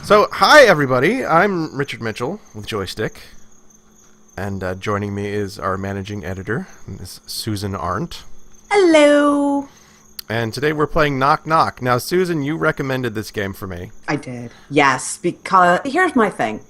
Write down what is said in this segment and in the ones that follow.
So, hi everybody. I'm Richard Mitchell with Joystiq, and joining me is our managing editor, Miss Susan Arndt. Hello. And today we're playing Knock Knock. Now, Susan, you recommended this game for me. I did. Yes, because here's my thing.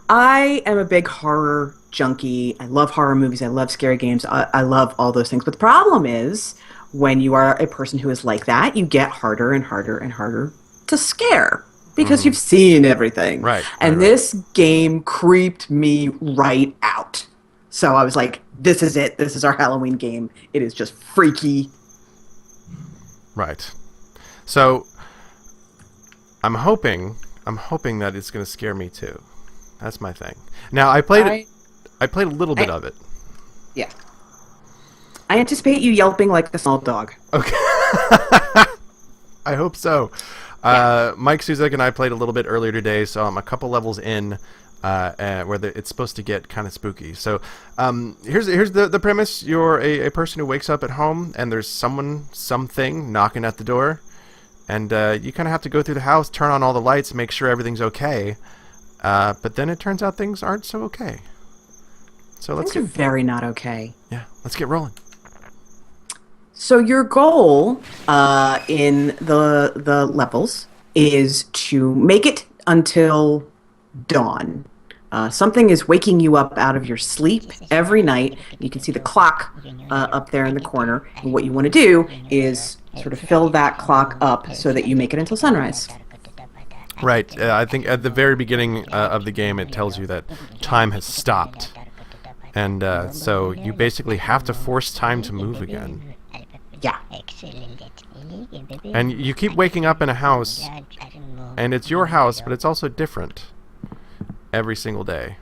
I am a big horror junkie. I love horror movies. I love scary games. I love all those things. But the problem is when you are a person who is like that, you get harder and harder and harder to scare because you've seen everything. Right. And this game creeped me right out. So I was like, this is it. This is our Halloween game. It is just freaky. Right. So, I'm hoping that it's going to scare me too. That's my thing. Now, I played a little bit of it. Yeah. I anticipate you yelping like a small dog. Okay. I hope so. Mike Suzak and I played a little bit earlier today, so I'm a couple levels in where it's supposed to get kind of spooky. So here's the premise. You're a person who wakes up at home, and there's something knocking at the door, and you kind of have to go through the house, turn on all the lights, make sure everything's okay. But then it turns out things aren't so okay. So Things are very not okay. Yeah, let's get rolling. So your goal in the levels is to make it until dawn. Something is waking you up out of your sleep every night. You can see the clock up there in the corner. And what you want to do is sort of fill that clock up so that you make it until sunrise. Right. I think at the very beginning of the game it tells you that time has stopped. And so you basically have to force time to move again. Yeah. And you keep waking up in a house, and it's your house, but it's also different every single day.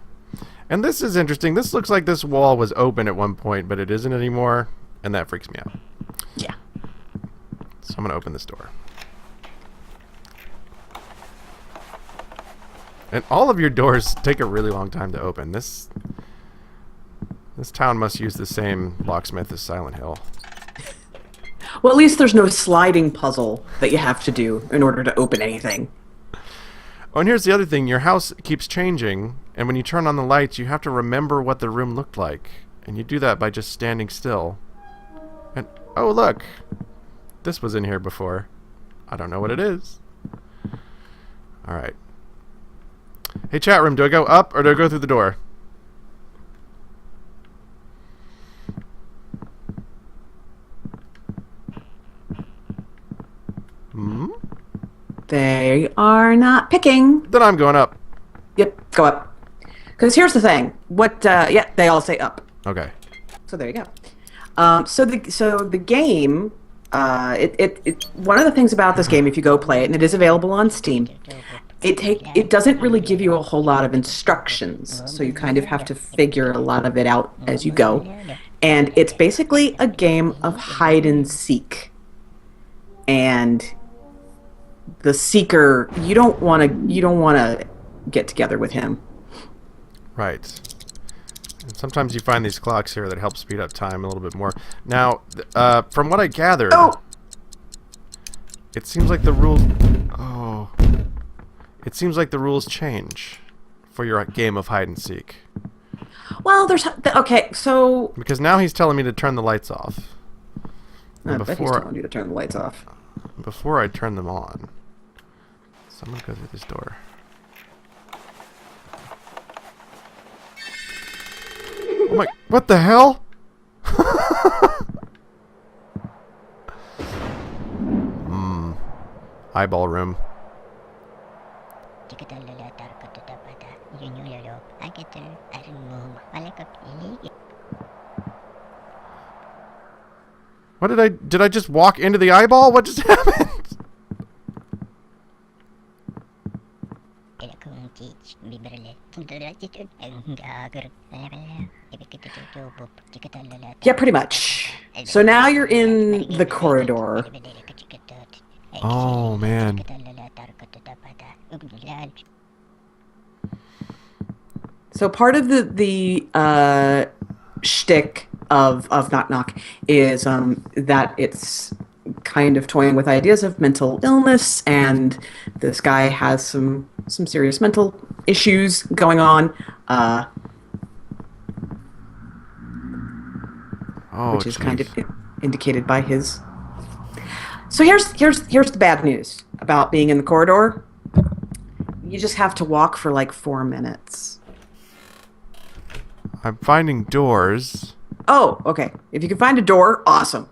And this is interesting. This looks like this wall was open at one point, but it isn't anymore, and that freaks me out. Yeah. So I'm going to open this door. And all of your doors take a really long time to open. This town must use the same locksmith as Silent Hill. Well, at least there's no sliding puzzle that you have to do in order to open anything. Oh, and here's the other thing. Your house keeps changing, and when you turn on the lights, you have to remember what the room looked like. And you do that by just standing still. And, oh, look. This was in here before. I don't know what it is. All right. Hey, chat room, do I go up or do I go through the door? They are not picking. Then I'm going up. Yep, go up. Because here's the thing. Yeah, they all say up. Okay. So there you go. So the game, one of the things about this game, if you go play it, and it is available on Steam, it doesn't really give you a whole lot of instructions. So you kind of have to figure a lot of it out as you go. And it's basically a game of hide and seek. And the seeker, you don't want to get together with him. Right. And sometimes you find these clocks here that help speed up time a little bit more. Now, from what I gathered, it seems like the rules. Oh, it seems like the rules change for your game of hide and seek. Well, okay, so because now he's telling me to turn the lights off. I bet he's telling you to turn the lights off. Before I turn them on, someone go through this door. Oh my! What the hell? Eyeball room. What did I just walk into the eyeball? What just happened? Yeah, pretty much. So now you're in the corridor. Oh, man. So part of the shtick of Knock Knock is that it's kind of toying with ideas of mental illness, and this guy has some serious mental issues going on, Oh, which is kind jeez. of indicated by his. So here's the bad news about being in the corridor. You just have to walk for like 4 minutes. I'm finding doors, Oh, okay. If you can find a door, awesome.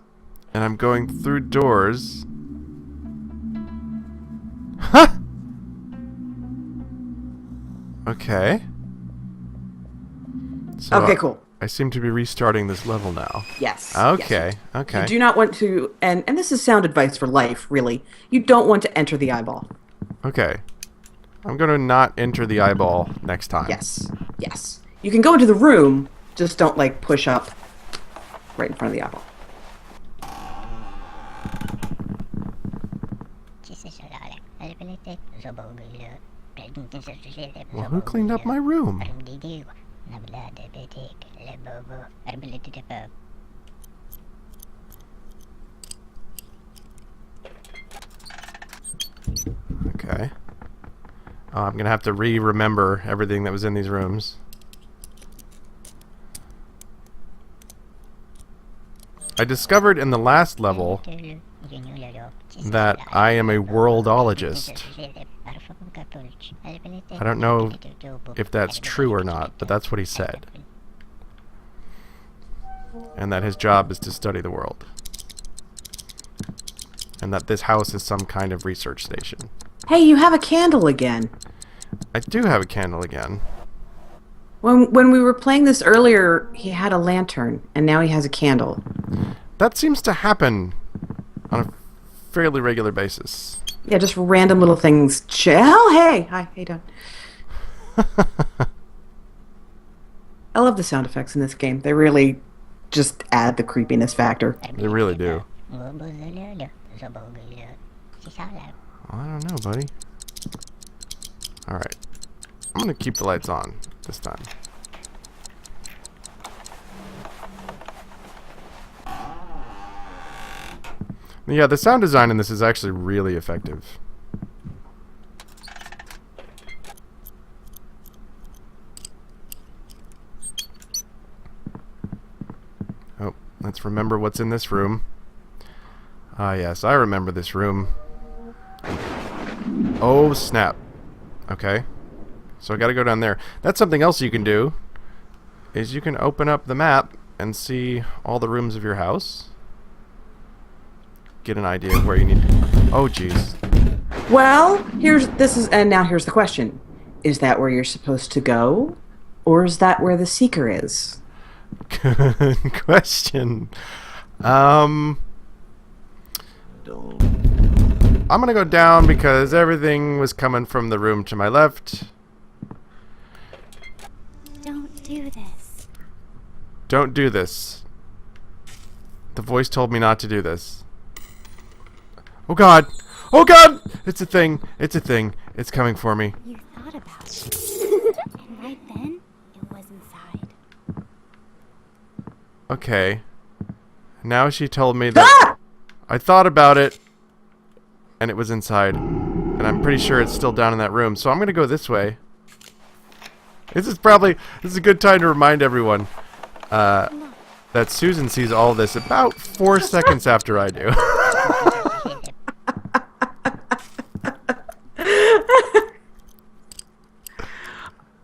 and I'm going through doors. Huh! Okay. So Okay, cool. I seem to be restarting this level now. Yes. Okay, Yes. okay. You do not want to, and this is sound advice for life, really. You don't want to enter the eyeball. Okay. I'm gonna not enter the eyeball next time. Yes. Yes. You can go into the room, just don't like push up right in front of the eyeball. Well, who cleaned up my room? Okay. Oh, I'm gonna have to remember everything that was in these rooms. I discovered in the last level that I am a worldologist. I don't know if that's true or not, but that's what he said. And that his job is to study the world. And that this house is some kind of research station. Hey, you have a candle again. I do have a candle again. When we were playing this earlier, he had a lantern, and now he has a candle. That seems to happen on a fairly regular basis. Yeah, just random little things. Oh, hey! Hi, how you doing? I love the sound effects in this game. They really just add the creepiness factor. They really do. I don't know, buddy. Alright. I'm gonna keep the lights on this time. Yeah, the sound design in this is actually really effective. Oh, let's remember what's in this room. Ah, yes, I remember this room. Oh, snap. Okay. So I gotta go down there. That's something else you can do, is you can open up the map and see all the rooms of your house. Get an idea of where you need. Oh, jeez. Well, now here's the question. Is that where you're supposed to go? Or is that where the seeker is? Good question. I'm gonna go down because everything was coming from the room to my left. Don't do this. Don't do this. The voice told me not to do this. Oh god! Oh god! It's a thing! It's a thing! It's coming for me. You thought about it. And right then, it was inside. Okay. Now she told me that I thought about it and it was inside. And I'm pretty sure it's still down in that room. So I'm gonna go this way. This is a good time to remind everyone that Susan sees all this about 4 seconds after I do.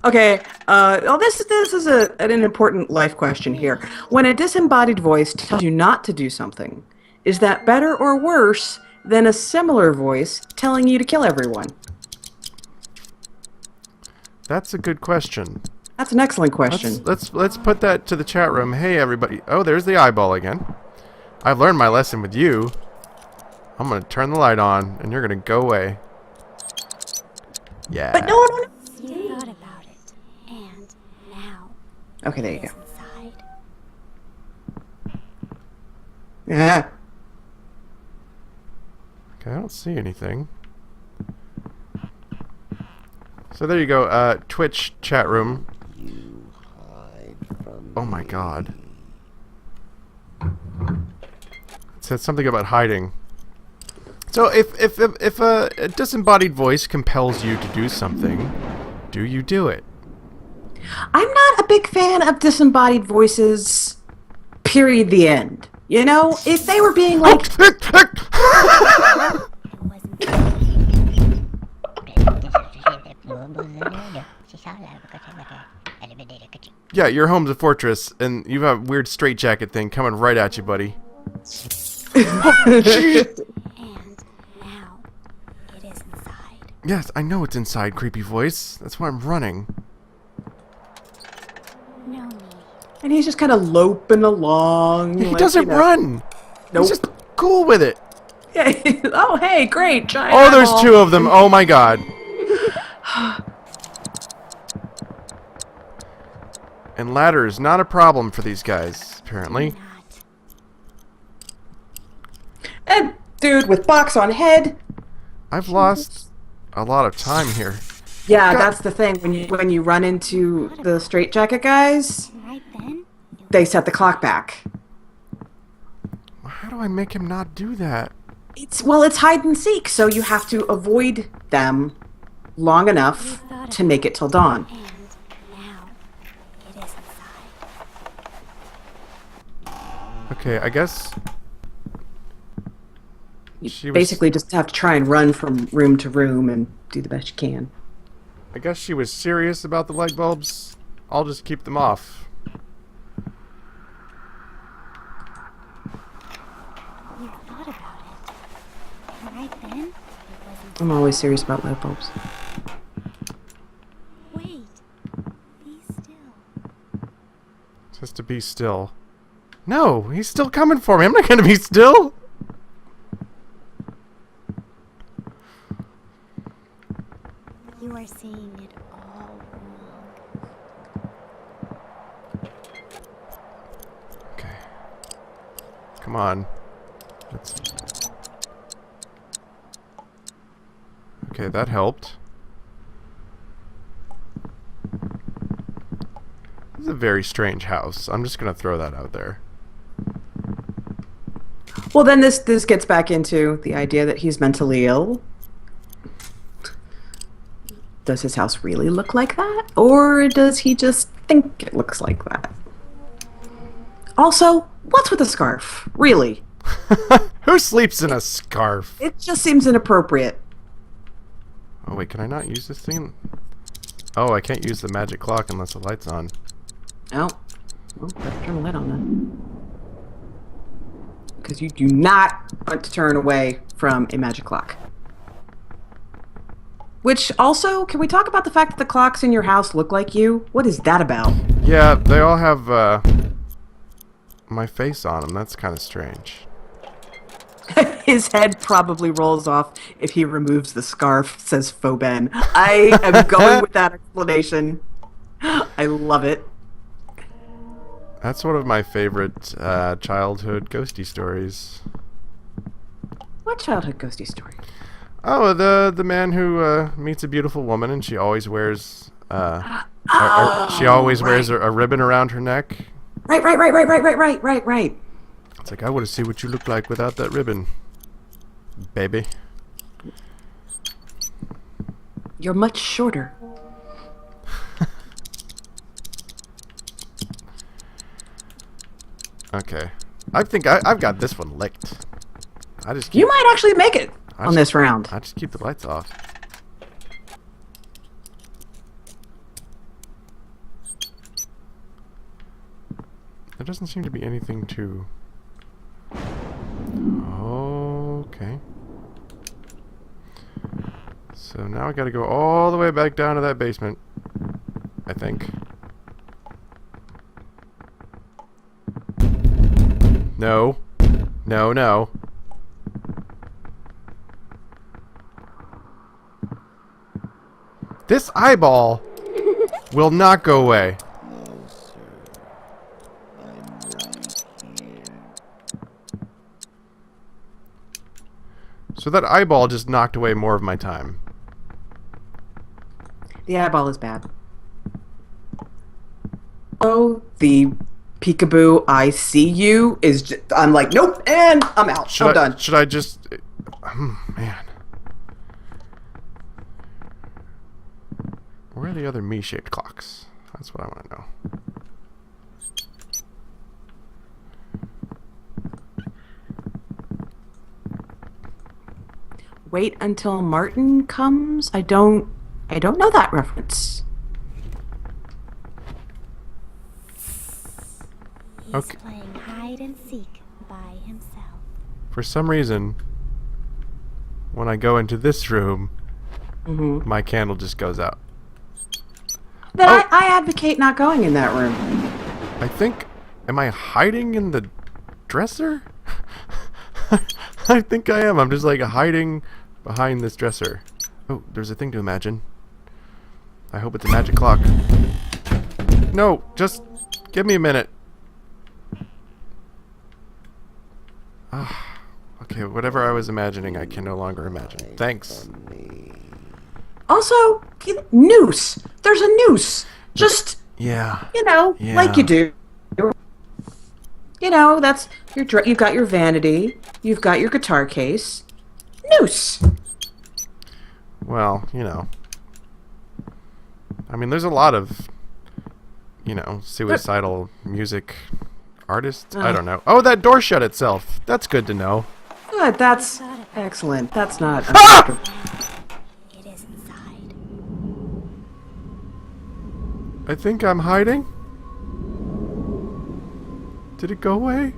Okay, this is an important life question here. When a disembodied voice tells you not to do something, is that better or worse than a similar voice telling you to kill everyone? That's a good question. That's an excellent question. Let's put that to the chat room. Hey everybody. Oh, there's the eyeball again. I've learned my lesson with you. I'm gonna turn the light on and you're gonna go away. Yeah. But no. You thought about it. And now, Okay, there you go. it's inside. Yeah. Okay, I don't see anything. So there you go, Twitch chat room. You hide from Oh my god. It said something about hiding. So if a disembodied voice compels you to do something, do you do it? I'm not a big fan of disembodied voices. Period. The end. You know, if they were being like, It wasn't Yeah, your home's a fortress, and you have a weird straitjacket thing coming right at you, buddy. and now it is inside. Yes, I know it's inside, creepy voice. That's why I'm running. No need. and he's just kind of loping along. He like, doesn't you know. run. Nope. He's just cool with it. Yeah. Oh, hey, great. Giant Oh, there's eyeball. two of them. Oh my god. And ladders, not a problem for these guys, apparently. Not. And dude with box on head. I've lost a lot of time here. Yeah, God. that's the thing. When you run into the straitjacket guys, Right then, they set the clock back. How do I make him not do that? It's hide and seek, so you have to avoid them long enough to make it till dawn. and now it is inside. Okay, I guess You She was- basically just have to try and run from room to room and do the best you can. she was serious about the light bulbs. I'll just keep them off. You thought about it. And right then, it wasn't. I'm always serious about light bulbs. Wait. Be still. Just to be still. No, he's still coming for me. I'm not gonna be still. You are seeing it all wrong. Okay. Come on. Let's... Okay, that helped. This is a very strange house. I'm just gonna throw that out there. Well, then this gets back into the idea that he's mentally ill. Does his house really look like that? Or does he just think it looks like that? Also, what's with the scarf? Really? Who sleeps in a scarf? It just seems inappropriate. Oh wait, can I not use this thing? Oh, I can't use the magic clock unless the light's on. Oh. Well, better turn the light on then. Because you do not want to turn away from a magic clock. Which also, can we talk about the fact that the clocks in your house look like you? What is that about? Yeah, they all have my face on them. That's kind of strange. His head probably rolls off if he removes the scarf, says Foben. I am going with that explanation. I love it. That's one of my favorite childhood ghosty stories. What childhood ghosty story? Oh, the man who meets a beautiful woman and she always wears wears a ribbon around her neck. Right. It's like, I want to see what you look like without that ribbon, baby. You're much shorter. Okay, I think I've got this one licked. I just keep, You might actually make it on this round. I just keep the lights off. There doesn't seem to be anything to... Okay. So now I gotta go all the way back down to that basement, I think. No. No. This eyeball will not go away. No, sir. I'm right here. So that eyeball just knocked away more of my time. The eyeball is bad. Oh, the peekaboo, I see you is just, I'm like, nope, and I'm out. I'm done. Should I just... man. Where are the other me-shaped clocks? That's what I want to know. Wait until Martin comes? I don't know that reference. He's Okay. playing hide and seek by himself. For some reason, when I go into this room, my candle just goes out. Then Oh. I advocate not going in that room. I think... Am I hiding in the dresser? I think I am. I'm just like hiding behind this dresser. Oh, there's a thing to imagine. I hope it's a magic clock. No, just give me a minute. Okay, whatever I was imagining, I can no longer imagine. Thanks. Also, noose. There's a noose. Just, Yeah. like Yeah. you do. That's you've got your vanity, you've got your guitar case. Noose. Well, I mean, there's a lot of, suicidal music artists. I don't know. Oh, that door shut itself. That's good to know. Good, that's excellent. That's not... It is inside. I think I'm hiding. Did it go away?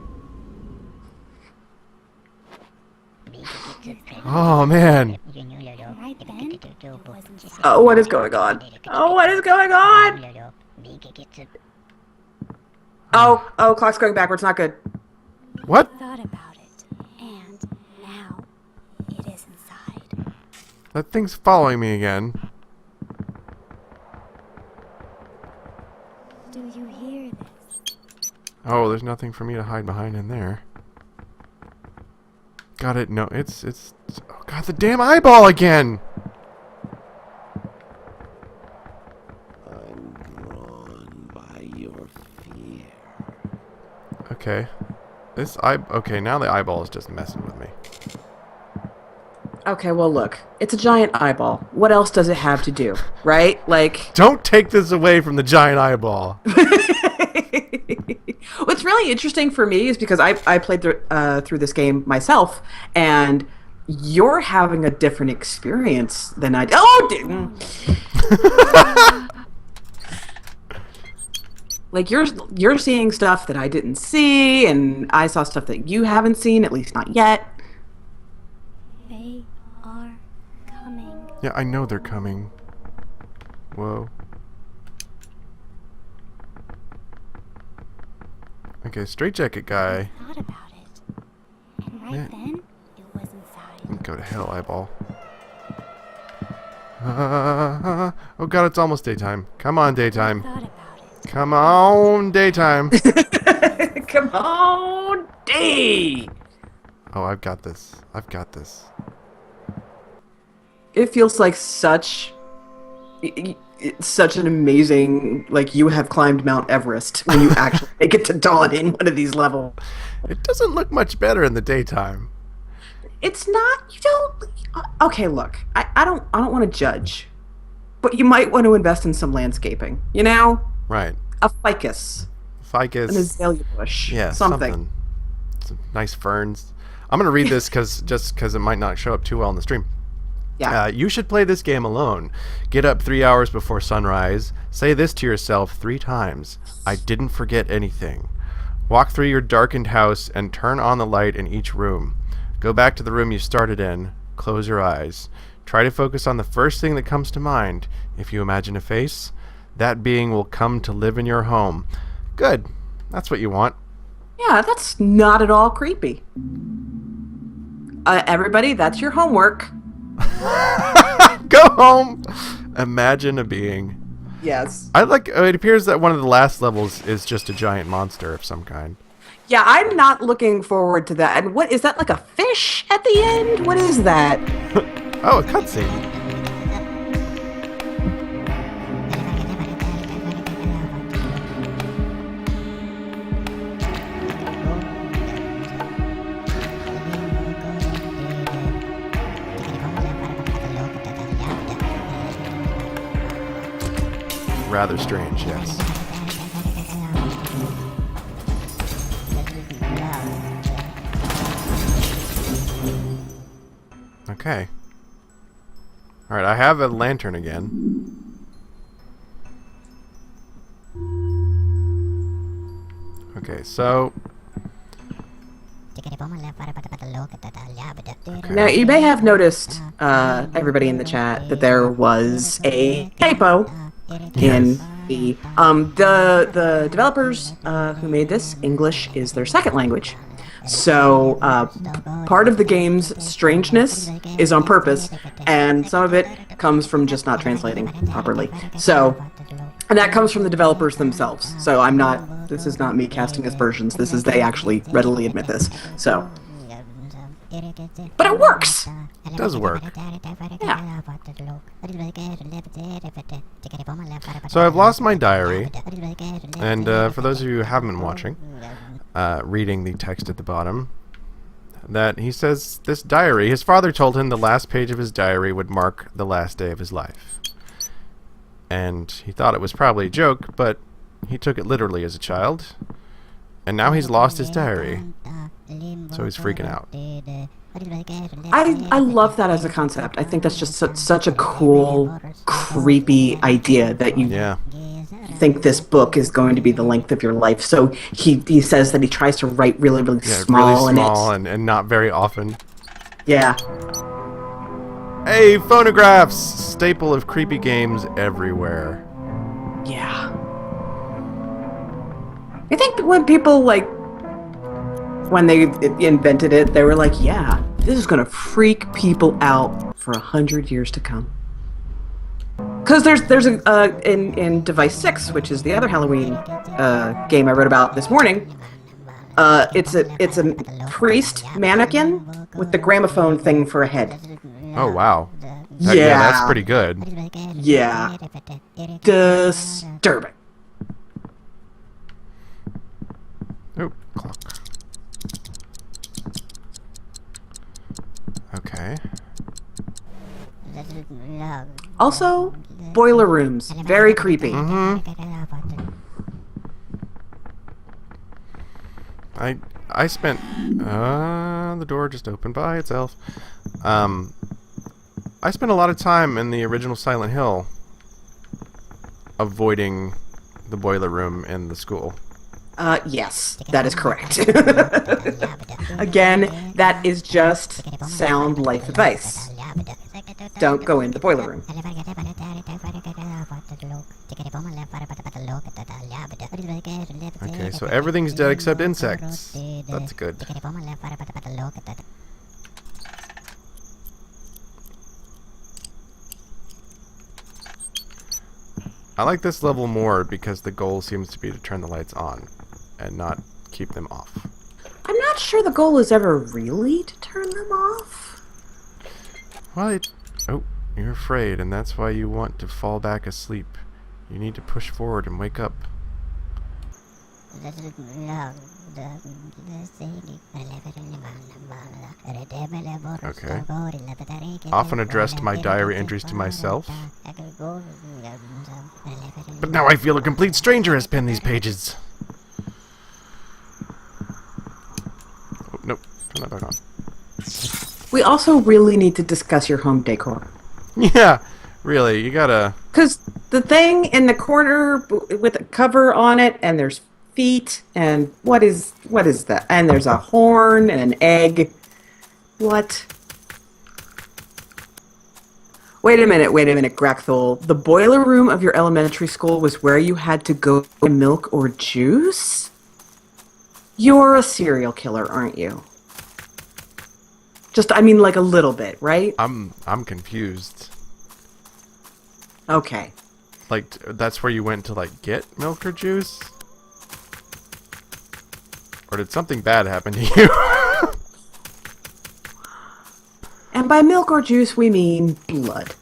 Oh, man. Right then, it was inside. Oh, what is going on? Oh, what is going on? Oh, clock's going backwards. Not good. What? Thought about it, and now it is inside. That thing's following me again. Do you hear this? Oh, there's nothing for me to hide behind in there. Got it. No, it's... Oh, God, the damn eyeball again! I'm drawn by your fear. Okay. Okay, now the eyeball is just messing with me. Okay, well, look. It's a giant eyeball. What else does it have to do, right? Like... Don't take this away from the giant eyeball. What's really interesting for me is because I played through this game myself, and you're having a different experience than I did. Like you're seeing stuff that I didn't see, and I saw stuff that you haven't seen, at least not yet. They are coming. Yeah, I know they're coming. Whoa. Okay, straitjacket guy. Thought about it, and right Yeah. then it was inside. Go to hell, eyeball. Oh God, it's almost daytime. Come on, daytime. Thought about it. Come on, daytime. Come on, D. Oh, I've got this. I've got this. It feels like such an amazing, like, you have climbed Mount Everest when you actually make it to dawn in one of these levels. It doesn't look much better in the daytime. It's not, you don't, okay, look, I don't want to judge, but you might want to invest in some landscaping, Right. a ficus, Ficus. an azalea bush, Yeah, something. Some nice ferns. I'm gonna read this because it might not show up too well in the stream. Yeah. You should play this game alone. Get up 3 hours before sunrise. Say this to yourself 3 times. I didn't forget anything. Walk through your darkened house and turn on the light in each room. Go back to the room you started in. Close your eyes. Try to focus on the first thing that comes to mind. If you imagine a face, that being will come to live in your home. Good. That's what you want. Yeah, that's not at all creepy. Everybody, that's your homework. Go home. Imagine a being. Yes. It appears that one of the last levels is just a giant monster of some kind. Yeah, I'm not looking forward to that. And what is that, like a fish at the end? What is that? Oh, a cutscene. rather strange, yes. Okay. Alright, I have a lantern again. Okay, so... Okay. Now, you may have noticed, everybody in the chat, that there was a typo in the developers who made this. English is their second language. So, part of the game's strangeness is on purpose, and some of it comes from just not translating properly. So, and that comes from the developers themselves. So this is not me casting aspersions. This is, they actually readily admit this. So, but it works! It does work. Yeah. So I've lost my diary, and for those of you who haven't been watching, reading the text at the bottom, that he says this diary, his father told him the last page of his diary would mark the last day of his life. And he thought it was probably a joke, but he took it literally as a child, and now he's lost his diary, so he's freaking out. I love that as a concept. I think that's just such a cool, creepy idea that you think this book is going to be the length of your life. So he says that he tries to write really, really small. Really small and not very often. Yeah. Hey, phonographs! Staple of creepy games everywhere. Yeah. I think when people, when they invented it, they were like, yeah, this is going to freak people out for 100 years to come. Because there's in Device 6, which is the other Halloween game I wrote about this morning, it's a priest mannequin with the gramophone thing for a head. Oh, wow. Yeah, that's pretty good. Yeah. Disturbing. Oh, clock. Okay. Also, boiler rooms. Very creepy. I spent... the door just opened by itself. I spent a lot of time in the original Silent Hill avoiding the boiler room in the school. Yes, that is correct. Again, that is just sound life advice. Don't go in the boiler room. Okay, so everything's dead except insects. That's good. I like this level more because the goal seems to be to turn the lights on and not keep them off. I'm not sure the goal is ever really to turn them off. Well, oh, you're afraid, and that's why you want to fall back asleep. You need to push forward and wake up. Okay. Often addressed my diary entries to myself. But now I feel a complete stranger has penned these pages. Oh, nope. Turn that back on. We also really need to discuss your home decor. Yeah, really, you gotta... Because the thing in the corner with a cover on it, and there's feet, and what is that? And there's a horn and an egg. What? Wait a minute, Grackthul. The boiler room of your elementary school was where you had to go get milk or juice? You're a serial killer, aren't you? Just, I mean, like a little bit, right? I'm confused. Okay. Like, that's where you went to, like, get milk or juice? Or did something bad happen to you? And by milk or juice, we mean blood.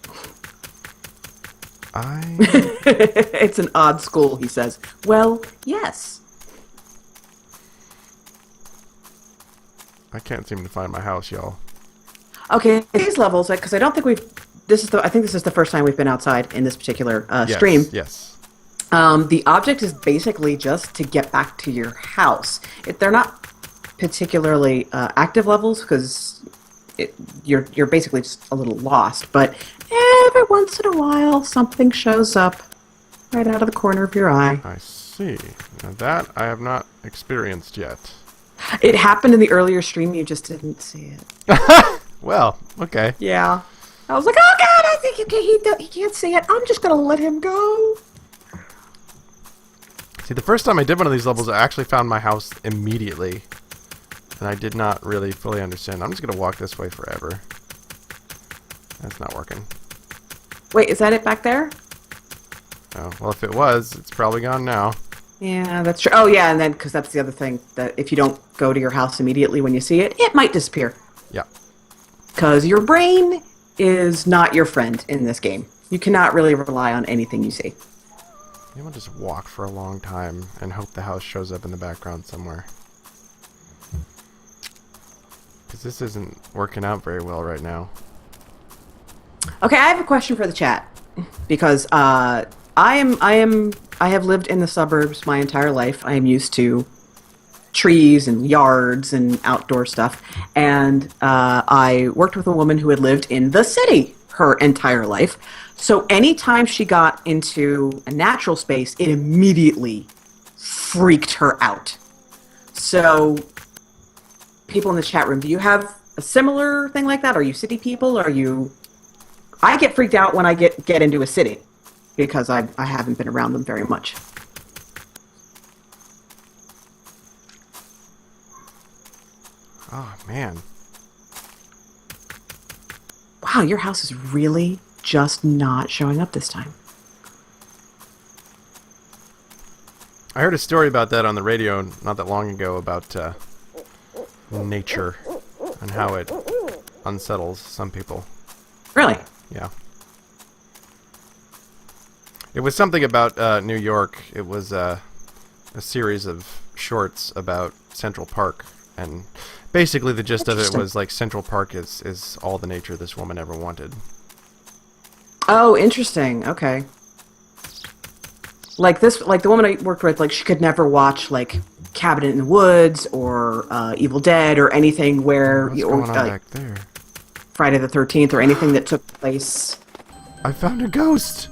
It's an odd school, he says. Well, yes. I can't seem to find my house, y'all. Okay, these levels, because I don't think I think this is the first time we've been outside in this particular Yes, stream. yes. The object is basically just to get back to your house. They're not particularly active levels because you're basically just a little lost. But every once in a while, something shows up right out of the corner of your eye. I see. Now that I have not experienced yet. It happened in the earlier stream. You just didn't see it. Well, okay. Yeah. I was like, oh god, I think he can't see it. I'm just gonna let him go. See, the first time I did one of these levels, I actually found my house immediately. And I did not really fully understand. I'm just going to walk this way forever. That's not working. Wait, is that it back there? Oh, well, if it was, it's probably gone now. Yeah, that's true. Oh, yeah, and then, because that's the other thing, that if you don't go to your house immediately when you see it, it might disappear. Yeah. Because your brain is not your friend in this game. You cannot really rely on anything you see. Maybe we'll just walk for a long time and hope the house shows up in the background somewhere. Because this isn't working out very well right now. Okay, I have a question for the chat. Because I have lived in the suburbs my entire life. I am used to trees and yards and outdoor stuff. And I worked with a woman who had lived in the city her entire life. So anytime she got into a natural space, it immediately freaked her out. So, people in the chat room, do you have a similar thing like that? Are you city people? Are you... I get freaked out when I get into a city because I haven't been around them very much. Oh, man. Wow, your house is really just not showing up this time. I heard a story about that on the radio not that long ago about nature and how it unsettles some people. Really? Yeah. It was something about New York. It was a series of shorts about Central Park, and basically the gist of it was like Central Park is all the nature this woman ever wanted. Oh, interesting. Okay. Like the woman I worked with, like she could never watch like Cabin in the Woods or Evil Dead or anything where What's going on back there? Friday the 13th or anything that took place. I found a ghost.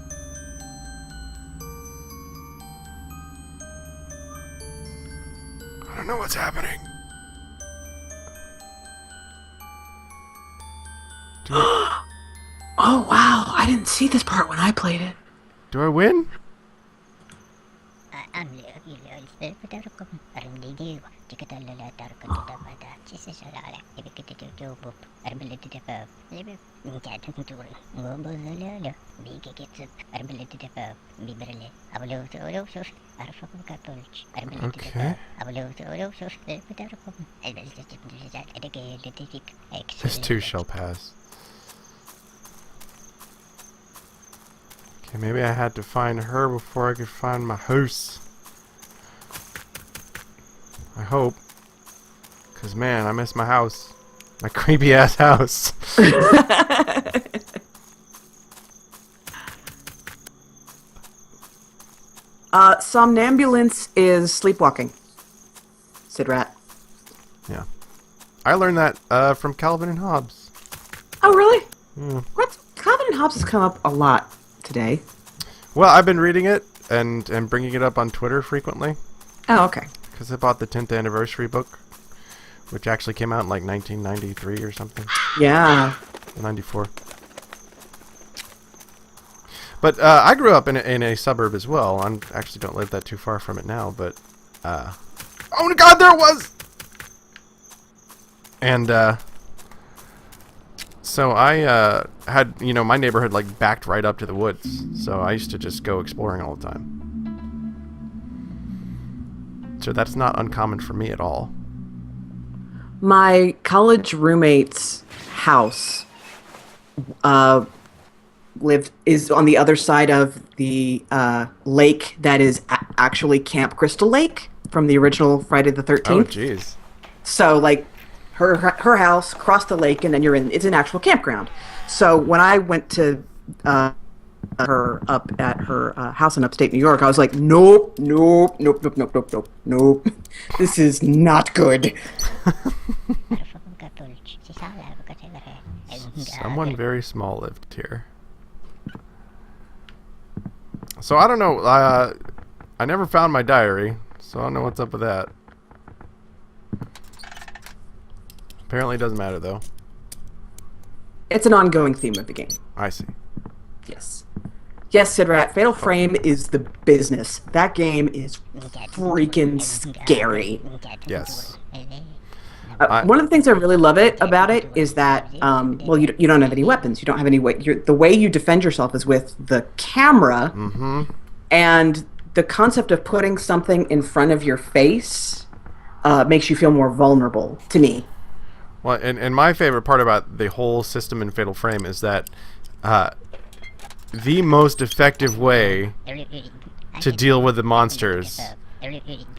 I don't know what's happening. Oh wow, I didn't see this part when I played it. Do I win? Okay. This too shall pass. Okay, maybe I had to find her before I could find my house. I hope. Because, man, I miss my house. My creepy-ass house. Somnambulance is sleepwalking. Sid Rat. Yeah. I learned that from Calvin and Hobbes. Oh, really? Yeah. What? Calvin and Hobbes has come up a lot today. Well, I've been reading it and bringing it up on Twitter frequently. Oh, okay. Because I bought the 10th anniversary book, which actually came out in like 1993 or something. Yeah. 94. But I grew up in a suburb as well. I actually don't live that too far from it now, but... oh my god, there it was! And, so I had, you know, my neighborhood like backed right up to the woods. So I used to just go exploring all the time. So that's not uncommon for me at all. My college roommate's house is on the other side of the lake that is actually Camp Crystal Lake from the original Friday the 13th. Oh, jeez. So, like, her house, cross the lake, and then it's an actual campground. So when I went to her up at her house in upstate New York. I was like, nope, nope, nope, nope, nope, nope, nope, nope. This is not good. Someone very small lived here. So I don't know. I never found my diary, so I don't know what's up with that. Apparently, it doesn't matter though. It's an ongoing theme of the game. I see. Yes. Yes, Sidrat, Fatal Frame is the business. That game is freaking scary. Yes. One of the things I really love about it is that, well, you don't have any weapons. You don't have any way. The way you defend yourself is with the camera, and the concept of putting something in front of your face makes you feel more vulnerable, to me. Well, and my favorite part about the whole system in Fatal Frame is that the most effective way to deal with the monsters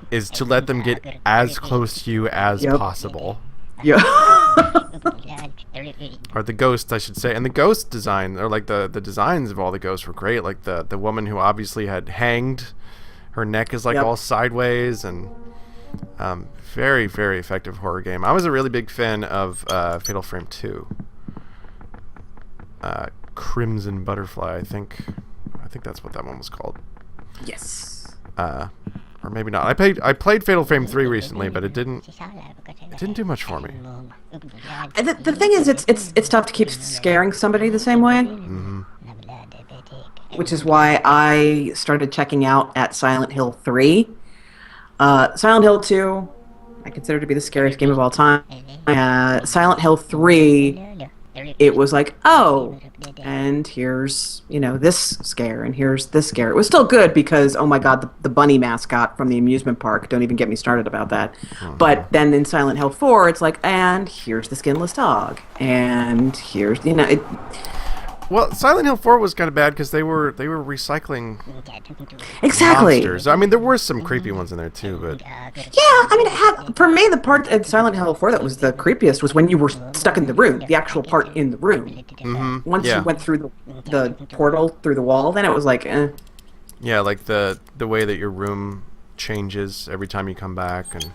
is to let them get as close to you as possible. Yeah. Or the ghosts, I should say. And the ghost design, or like the designs of all the ghosts were great. Like the woman who obviously had hanged, her neck is like all sideways, and very, very effective horror game. I was a really big fan of Fatal Frame 2. Crimson Butterfly, I think that's what that one was called. Yes. Or maybe not. I played Fatal Frame 3 recently, but it didn't do much for me. The thing is, it's tough to keep scaring somebody the same way. Which is why I started checking out at Silent Hill 3. Silent Hill 2, I consider to be the scariest game of all time. Silent Hill 3, it was like, oh, and here's, this scare, and here's this scare. It was still good because, oh my god, the bunny mascot from the amusement park, don't even get me started about that. But then in Silent Hill 4, it's like, and here's the skinless dog, and here's, Well, Silent Hill 4 was kind of bad because they were recycling monsters. I mean, there were some creepy ones in there too, but yeah, I mean, for me, the part in Silent Hill 4 that was the creepiest was when you were stuck in the room, the actual part in the room. Once you went through the portal through the wall, then it was like, eh. Yeah, like the way that your room changes every time you come back, and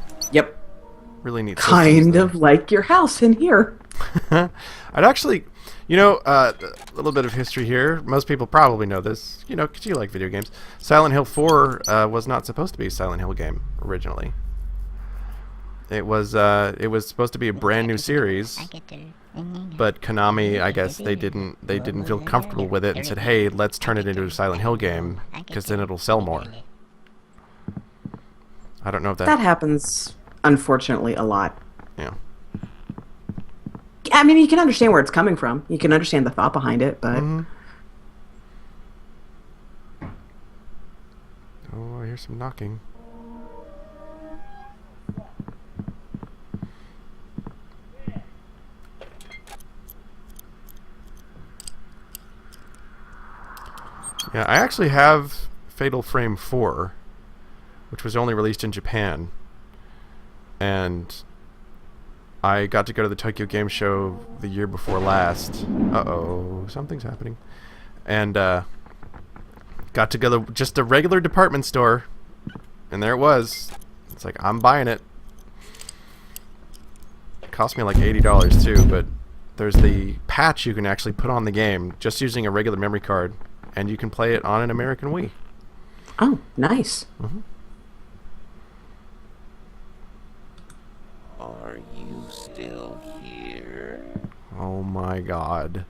really neat. Kind of like your house in here. I'd actually. A little bit of history here. Most people probably know this, because you like video games. Silent Hill 4 was not supposed to be a Silent Hill game originally. It was supposed to be a brand new series, but Konami, I guess they didn't feel comfortable with it and said, "Hey, let's turn it into a Silent Hill game because then it'll sell more." I don't know if that happens, unfortunately, a lot. Yeah. I mean, you can understand where it's coming from. You can understand the thought behind it, but... Oh, I hear some knocking. Yeah, I actually have Fatal Frame 4, which was only released in Japan. And I got to go to the Tokyo Game Show the year before last. Uh-oh, something's happening. And got to go to just a regular department store, and there it was. It's like, I'm buying it. It cost me like $80 too, but there's the patch you can actually put on the game just using a regular memory card, and you can play it on an American Wii. Oh, nice. Are you still here? Oh my god.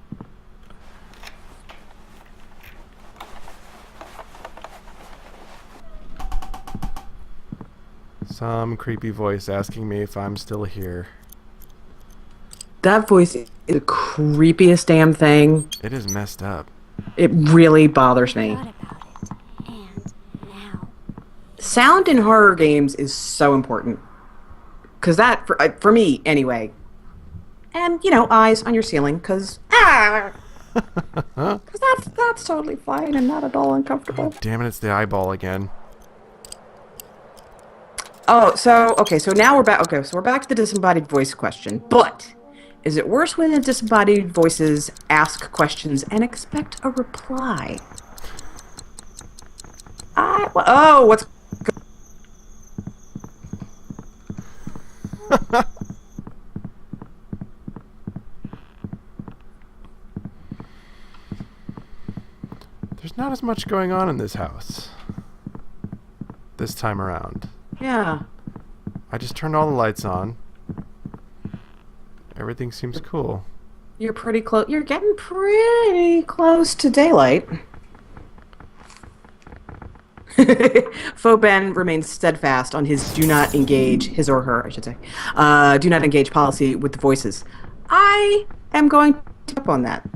Some creepy voice asking me if I'm still here. That voice is the creepiest damn thing. It is messed up. It really bothers me. Sound in horror games is so important. Because that, for me, anyway. And, eyes on your ceiling, because... Because that's totally fine and not at all uncomfortable. Oh, damn it, it's the eyeball again. Oh, so now we're back. Okay, so we're back to the disembodied voice question. But Is it worse when the disembodied voices ask questions and expect a reply? What's... There's not as much going on in this house this time around. Yeah. I just turned all the lights on. Everything seems cool. You're pretty close. You're getting pretty close to daylight. Fauben remains steadfast on his do not engage, his or her, I should say, do not engage policy with the voices. I am going to tip on that.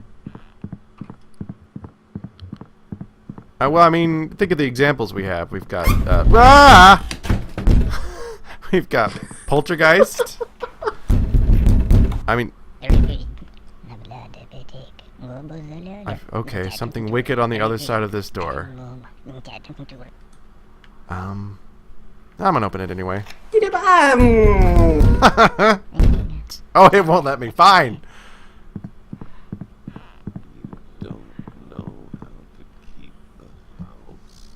Well, I mean, think of the examples we have. We've got, we've got Poltergeist. I mean, okay, something wicked on the other side of this door. I'm gonna open it anyway. Oh, it won't let me. Fine. You don't know how to keep the house.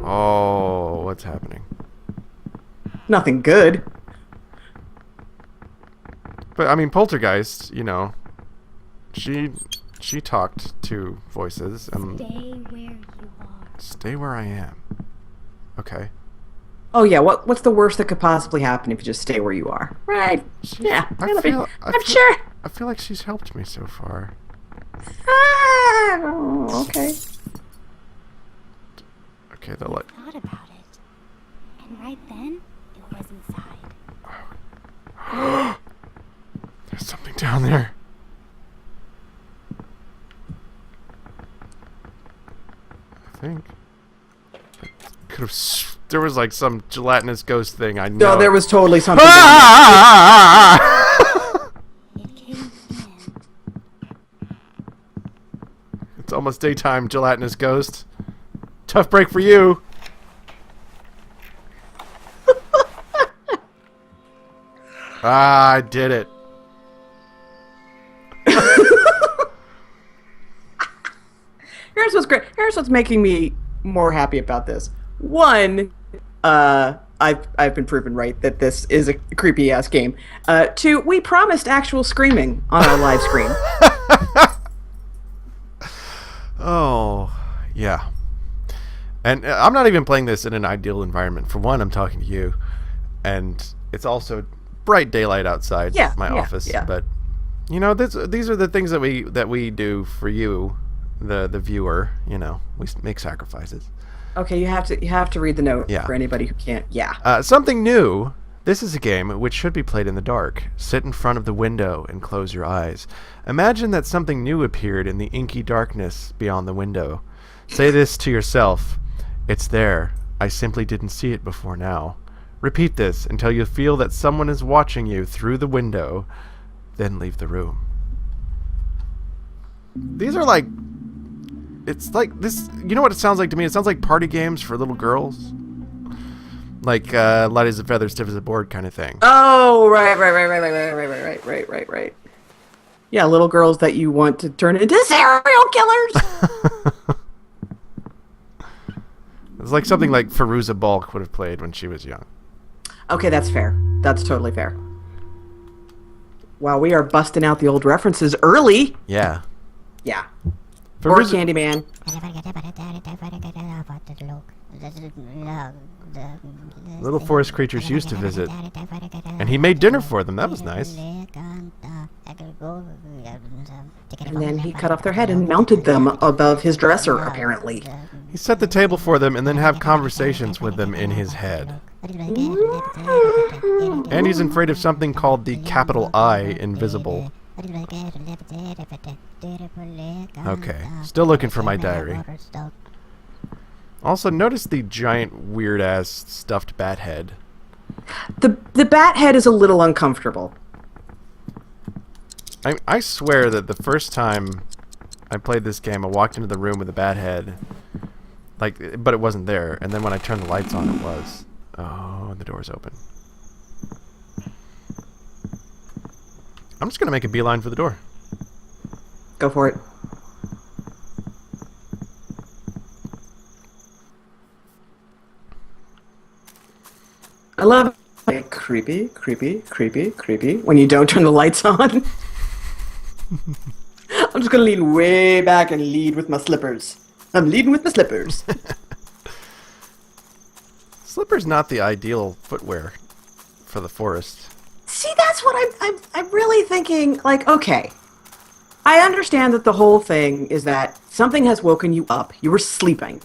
Oh, what's happening? Nothing good. But I mean, Poltergeist, you know, she talked to voices and Stay where you are. stay where I am. Okay. Oh yeah, what's the worst that could possibly happen if you just stay where you are? Right. Yeah. I'm sure. I feel like she's helped me so far. Okay. Okay, the light. Thought about it. And right then, it was inside. There's something down there. I think. Could have. There was like some gelatinous ghost thing. I know. No, there was totally something. It came in. It's almost daytime, gelatinous ghost. Tough break for you. I did it. Here's what's great. Here's what's making me more happy about this. One, I've been proven right that this is a creepy ass game. Two, we promised actual screaming on our live stream. Oh, yeah. And I'm not even playing this in an ideal environment. For one, I'm talking to you, and it's also bright daylight outside my office. Yeah. But you know, these are the things that we do for you, the viewer. You know, we make sacrifices. Okay, you have to read the note Yeah. for anybody who can't. Yeah. Something new. This is a game which should be played in the dark. Sit in front of the window and close your eyes. Imagine that something new appeared in the inky darkness beyond the window. Say this to yourself. It's there. I simply didn't see it before now. Repeat this until you feel that someone is watching you through the window. Then leave the room. These are like... It's like this... You know what it sounds like to me? It sounds like party games for little girls. Like light as a feather, stiff as a board kind of thing. Oh, right. Yeah, little girls that you want to turn into serial killers. It's like something like Fairuza Balk would have played when she was young. Okay, that's fair. That's totally fair. Wow, we are busting out the old references early. Yeah. Yeah. Or Fairuza- Candyman. Little forest creatures used to visit. And he made dinner for them. That was nice. And then he cut off their head and mounted them above his dresser, apparently. He set the table for them and then have conversations with them in his head. And he's afraid of something called the capital I invisible. Okay, still looking for my diary. Also, notice the giant, weird-ass stuffed bat head. The bat head is a little uncomfortable. I swear that the first time I played this game, I walked into the room with a bat head, like, but it wasn't there. And then when I turned the lights on, it was. Oh, and the door's open. I'm just gonna make a beeline for the door. Go for it. I love like creepy, creepy, creepy, creepy when you don't turn the lights on. I'm just gonna lean way back and lead with my slippers. I'm leading with my slippers. Slipper's not the ideal footwear for the forest. See, that's what I'm really thinking. Like, okay, I understand that the whole thing is that something has woken you up. You were sleeping,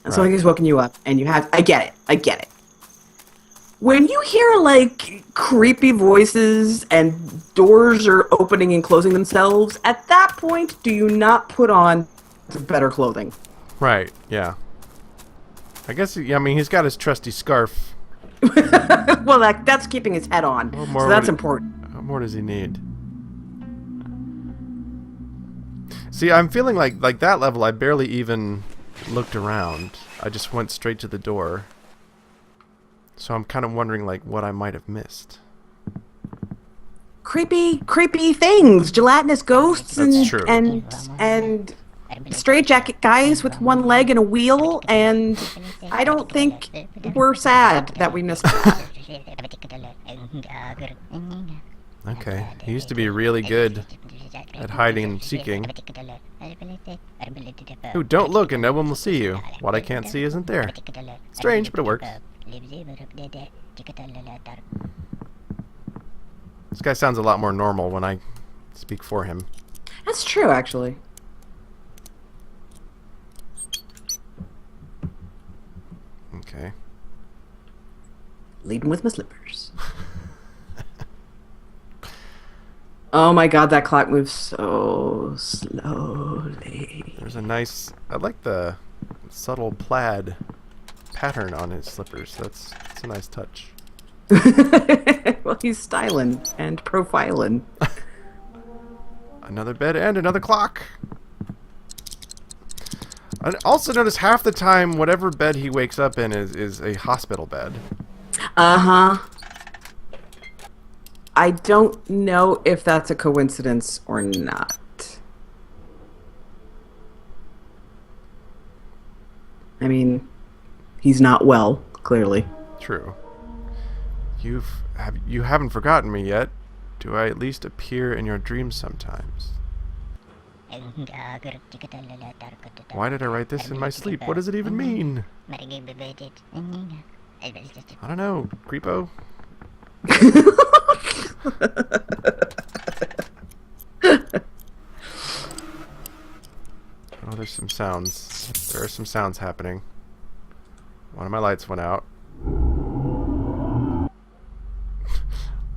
and something has woken you up, and you have. I get it. When you hear like creepy voices and doors are opening and closing themselves, at that point, do you not put on better clothing? Right, yeah. I guess, I mean, he's got his trusty scarf. Well, that's keeping his head on, so that's important. What more does he need? See, I'm feeling like that level, I barely even looked around. I just went straight to the door. So I'm kind of wondering, like, what I might have missed. Creepy things, gelatinous ghosts, That's true. and straitjacket guys with one leg and a wheel, and I don't think we're sad that we missed that. Okay, he used to be really good at hiding and seeking. Ooh, don't look and no one will see you. What I can't see isn't there. Strange, but it works. This guy sounds a lot more normal when I speak for him. That's true, actually. Okay. Leading with my slippers. Oh my god, that clock moves so slowly. There's a nice... I like the subtle plaid pattern on his slippers. That's a nice touch. Well, he's styling and profiling. Another bed and another clock. I also notice half the time whatever bed he wakes up in is a hospital bed. Uh-huh. I don't know if that's a coincidence or not. I mean, he's not well, clearly. True. You haven't forgotten me yet. Do I at least appear in your dreams sometimes? Why did I write this in my sleep? What does it even mean? I don't know, creepo. Oh, there's some sounds. There are some sounds happening. One of my lights went out.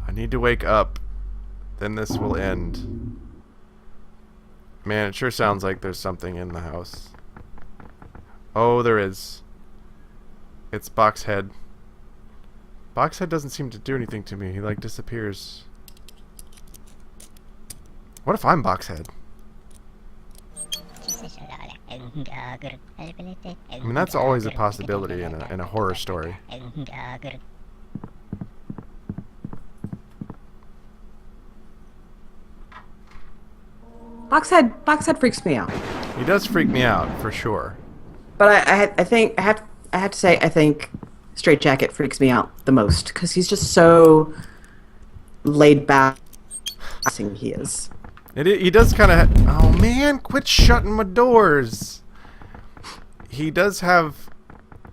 I need to wake up. Then this will end. Man, it sure sounds like there's something in the house. Oh, there is. It's Boxhead. Boxhead doesn't seem to do anything to me. He, like, disappears. What if I'm Boxhead? I mean, that's always a possibility in a horror story. Boxhead freaks me out. He does freak me out, for sure. But I think I have to say I think Straitjacket freaks me out the most because he's just so laid back. He is. He does kind of... Oh, man, quit shutting my doors. He does have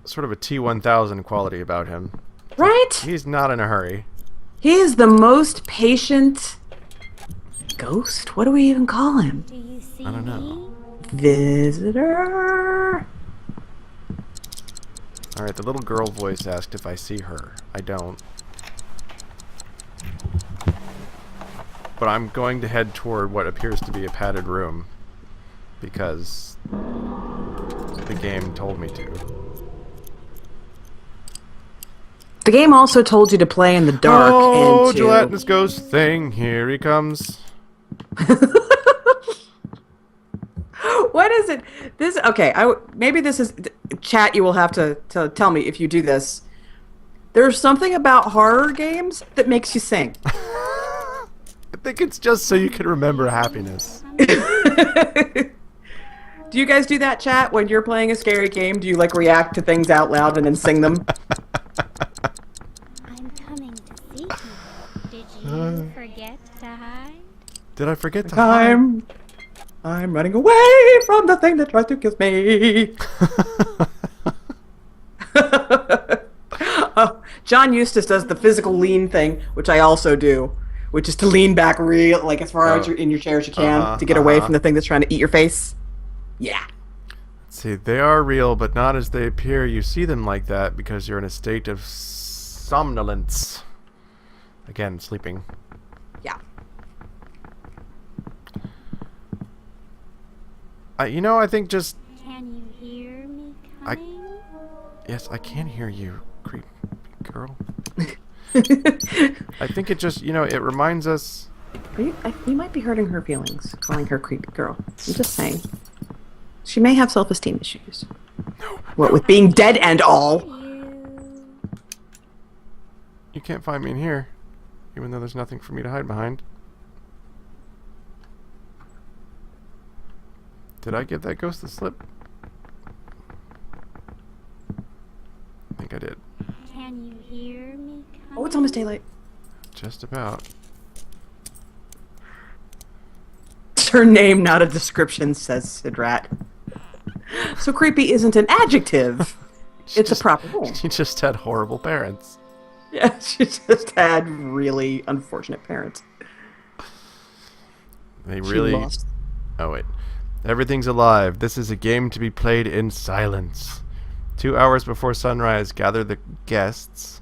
sort of a T-1000 quality about him. Right? He's not in a hurry. He is the most patient ghost? What do we even call him? Do you see I don't know. Visitor? Alright, the little girl voice asked if I see her. I don't. But I'm going to head toward what appears to be a padded room. Because the game told me to. The game also told you to play in the dark Oh, and to... gelatinous ghost thing. Here he comes. What is it? This okay? Maybe this is chat. You will have to tell me if you do this. There's something about horror games that makes you sing. think it's just so you can remember happiness. Do you guys do that, chat, when you're playing a scary game? Do you like react to things out loud and then sing them? I'm coming to see you. Did you forget to hide? Did I forget to hide? I'm running away from the thing that tries to kiss me. John Eustace does the physical lean thing, which I also do, which is to lean back real, like as far as in your chair as you can to get away from the thing that's trying to eat your face. Yeah. Let's see, they are real, but not as they appear. You see them like that because you're in a state of somnolence. Again, sleeping. Yeah. I think just... Can you hear me coming? Yes, I can hear you, creepy girl. I think it just, it reminds us... You might be hurting her feelings, calling her creepy girl. I'm just saying. She may have self-esteem issues. No. What with being dead and all. You can't find me in here, even though there's nothing for me to hide behind. Did I give that ghost the slip? I think I did. Can you hear me coming? Oh, it's almost daylight. Just about. It's her name, not a description, says Sidrat. So creepy isn't an adjective. It's a proper rule. She just had horrible parents. Yeah, she just had really unfortunate parents. They She really... lost. Oh, wait. Everything's alive. This is a game to be played in silence. 2 hours before sunrise, gather the guests.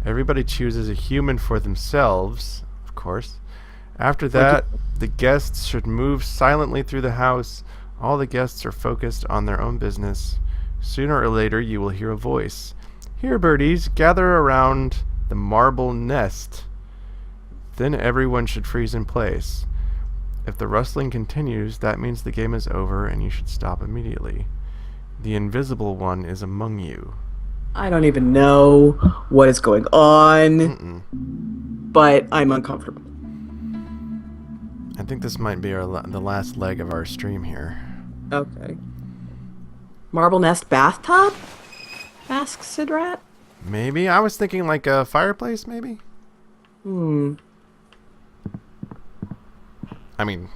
Everybody chooses a human for themselves, of course. After that, the guests should move silently through the house. All the guests are focused on their own business. Sooner or later, you will hear a voice. Here, birdies, gather around the marble nest. Then everyone should freeze in place. If the rustling continues, that means the game is over and you should stop immediately. The invisible one is among you. I don't even know what is going on, but I'm uncomfortable. I think this might be the last leg of our stream here. Okay. Marble nest bathtub? Asks Sidrat. Maybe? I was thinking like a fireplace, maybe? I mean,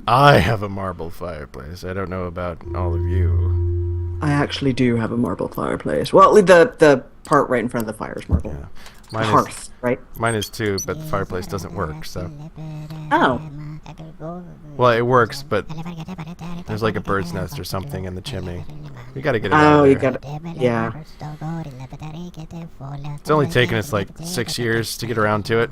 I have a marble fireplace. I don't know about all of you. I actually do have a marble fireplace. Well, the part right in front of the fire is marble. Yeah. The hearth, right? Mine is too, but the fireplace doesn't work, so... Oh. Well, it works, but there's like a bird's nest or something in the chimney. We gotta get it out of you there. gotta... Yeah. It's only taken us like 6 years to get around to it.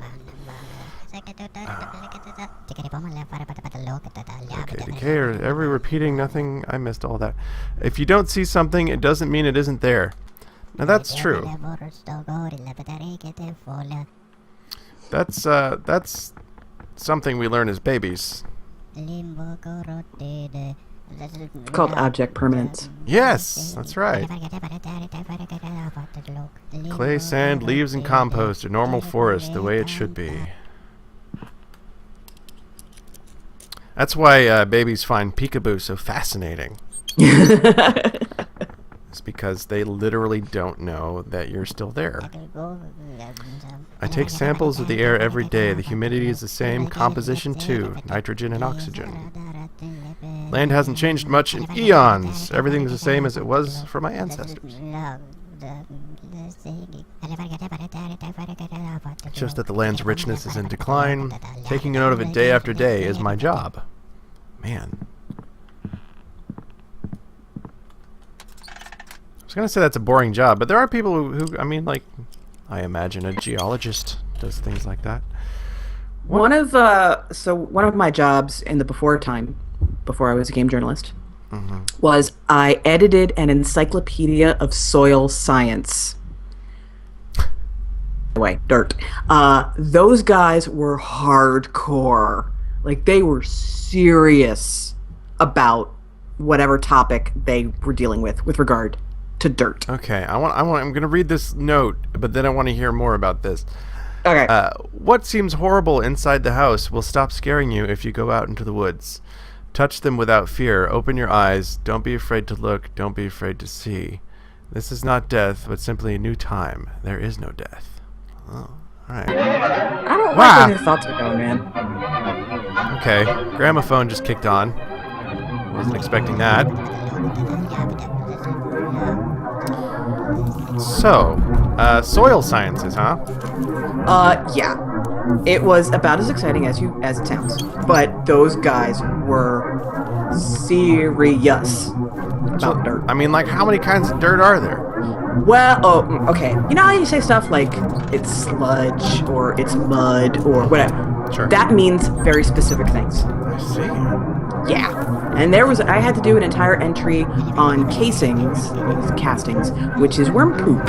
Okay, decay or every repeating nothing. I missed all that. If you don't see something, it doesn't mean it isn't there. Now that's true. That's something we learn as babies. It's called object permanence. Yes, that's right. Clay, sand, leaves, and compost, a normal forest, the way it should be. That's why babies find peekaboo so fascinating. It's because they literally don't know that you're still there. I take samples of the air every day. The humidity is the same, composition too, nitrogen and oxygen. Land hasn't changed much in eons. Everything's the same as it was for my ancestors. It's just that the land's richness is in decline. Taking note of it day after day is my job. Man. I was going to say that's a boring job, but there are people who I mean, like, I imagine a geologist does things like that. One of my jobs in the before I was a game journalist, was I edited an encyclopedia of soil science. Anyway, dirt. Those guys were hardcore. Like, they were serious about whatever topic they were dealing with regard to dirt. Okay, I'm going to read this note, but then I want to hear more about this. Okay. What seems horrible inside the house will stop scaring you if you go out into the woods. Touch them without fear. Open your eyes. Don't be afraid to look. Don't be afraid to see. This is not death, but simply a new time. There is no death. Oh, alright. I don't Wow. like where your thoughts are going, man. Okay. Gramophone just kicked on. Wasn't expecting that. So, soil sciences, huh? Yeah. It was about as exciting as it sounds. But those guys were serious about dirt. I mean, like, how many kinds of dirt are there? Well, okay. You know how you say stuff like it's sludge or it's mud or whatever? Sure. That means very specific things. I see. Yeah. And I had to do an entire entry on castings, which is worm poop.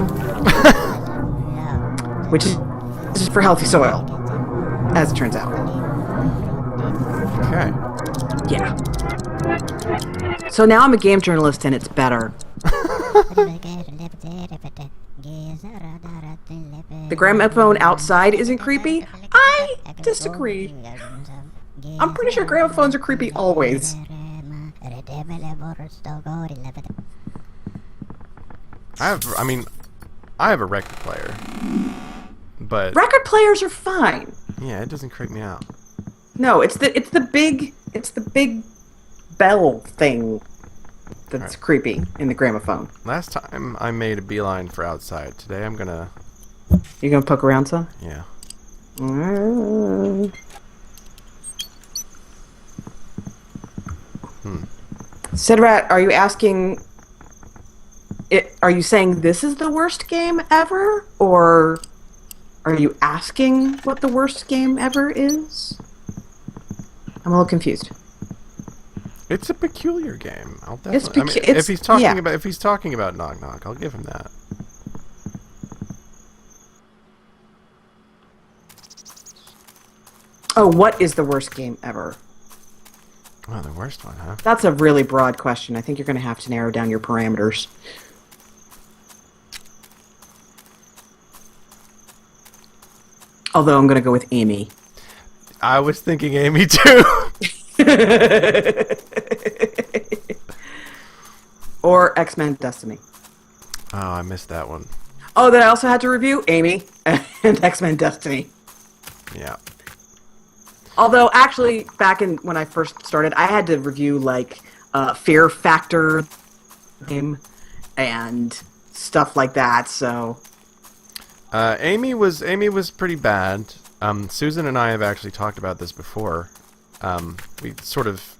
Which is for healthy soil, as it turns out. Okay. Yeah. So now I'm a game journalist and it's better. The gramophone outside isn't creepy? I disagree. I'm pretty sure gramophones are creepy always. I have a record player. But Record players are fine. yeah, it doesn't creep me out. No, it's the big bell thing that's creepy in the gramophone. Last time I made a beeline for outside. Today I'm gonna... You gonna poke around some? Yeah. Sidrat, are you asking... Are you saying this is the worst game ever? Or are you asking what the worst game ever is? I'm a little confused. It's a peculiar game. I'll It's definitely... it's- if he's talking yeah. about Knock Knock, I'll give him that. Oh, what is the worst game ever? Oh, the worst one, huh? That's a really broad question. I think you're going to have to narrow down your parameters. Although I'm going to go with Amy. I was thinking Amy too. Or X-Men Destiny. Oh, I missed that one. Oh, that I also had to review Amy and X-Men Destiny. Yeah. Although, actually, back in when I first started, I had to review like Fear Factor game and stuff like that. So, Amy was pretty bad. Susan and I have actually talked about this before. We sort of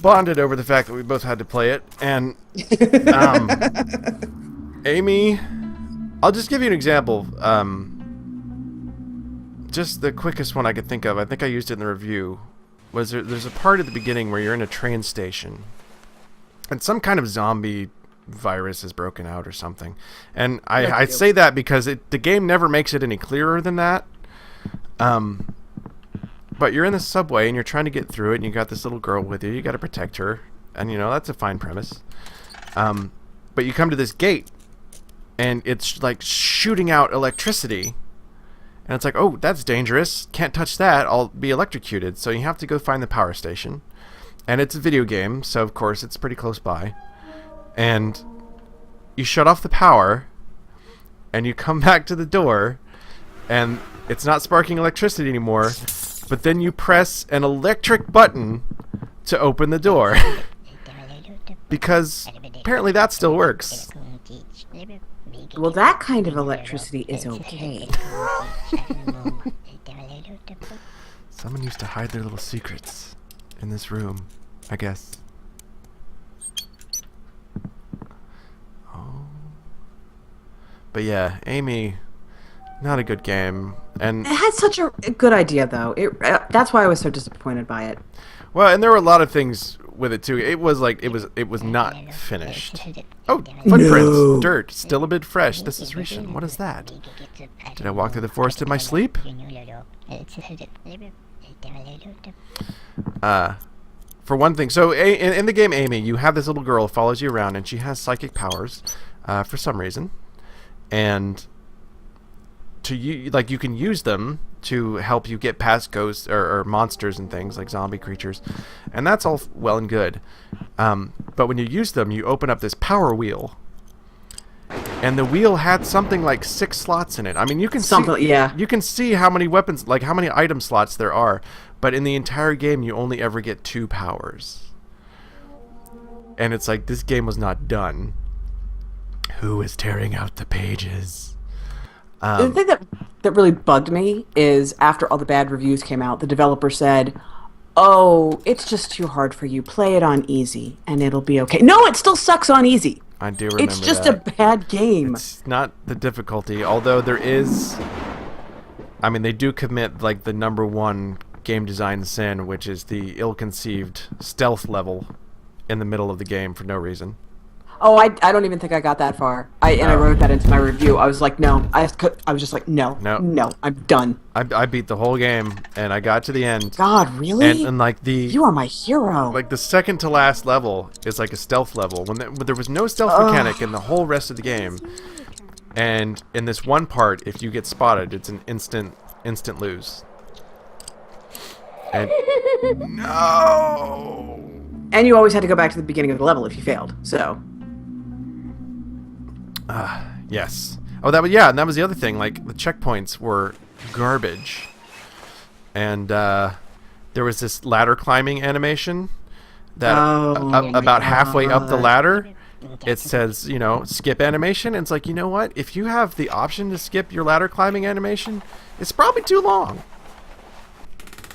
bonded over the fact that we both had to play it, and Amy, I'll just give you an example. Just the quickest one I could think of, I think I used it in the review, was there's a part at the beginning where you're in a train station, and some kind of zombie virus has broken out or something. And I say that because the game never makes it any clearer than that. But you're in the subway and you're trying to get through it, and you got this little girl with you. You got to protect her, and that's a fine premise. But you come to this gate, and it's like shooting out electricity, and it's like, oh, that's dangerous. Can't touch that. I'll be electrocuted. So you have to go find the power station, and it's a video game, so of course it's pretty close by. And you shut off the power, and you come back to the door, and it's not sparking electricity anymore. But then you press an electric button to open the door. Because apparently that still works. well, that kind of electricity is okay. Someone used to hide their little secrets in this room, I guess. Oh. But yeah, Amy, not a good game. And It had such a good idea, though. That's why I was so disappointed by it. well, and there were a lot of things with it too. It was like it was not finished. Oh, footprints, No. dirt, still a bit fresh. This is recent. What is that? Did I walk through the forest in my sleep? For one thing, so in the game Amy, you have this little girl who follows you around, and she has psychic powers for some reason, and like you can use them to help you get past ghosts or monsters and things like zombie creatures, and that's all well and good. But when you use them, you open up this power wheel, and the wheel had something like 6 slots in it. I mean, you can you can see how many weapons, like how many item slots there are, but in the entire game, you only ever get 2 powers. And it's like, this game was not done. Who is tearing out the pages? The thing that really bugged me is after all the bad reviews came out, the developer said, "Oh, it's just too hard for you. Play it on easy, and it'll be okay." No, it still sucks on easy. I do remember It's just that. a bad game. It's not the difficulty, although there is... I mean, they do commit, like, the #1 game design sin, which is the ill-conceived stealth level in the middle of the game for no reason. Oh, I don't even think I got that far. I wrote that into my review. I was like, no. I was just like, no, I'm done. I beat the whole game, and I got to the end. God, really? And like you are my hero. Like the second to last level is like a stealth level. When there was no stealth mechanic in the whole rest of the game, and in this one part, if you get spotted, it's an instant lose. And no. And you always had to go back to the beginning of the level if you failed. So. Yes. Oh, and that was the other thing. Like, the checkpoints were garbage. And there was this ladder climbing animation that about halfway up the ladder, it says, skip animation. And it's like, you know what? If you have the option to skip your ladder climbing animation, it's probably too long.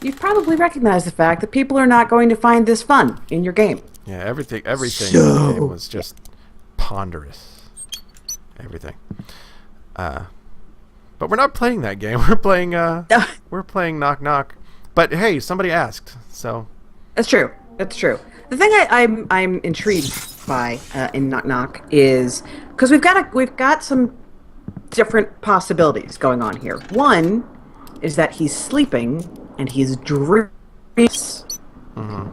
You've probably recognized the fact that people are not going to find this fun in your game. Yeah, everything in the game was just ponderous. Everything. But we're not playing that game. We're playing Knock Knock. But hey, somebody asked, so That's true. That's true. The thing I'm intrigued by in Knock Knock is because we've got some different possibilities going on here. One is that he's sleeping and he's dreaming. Mm-hmm.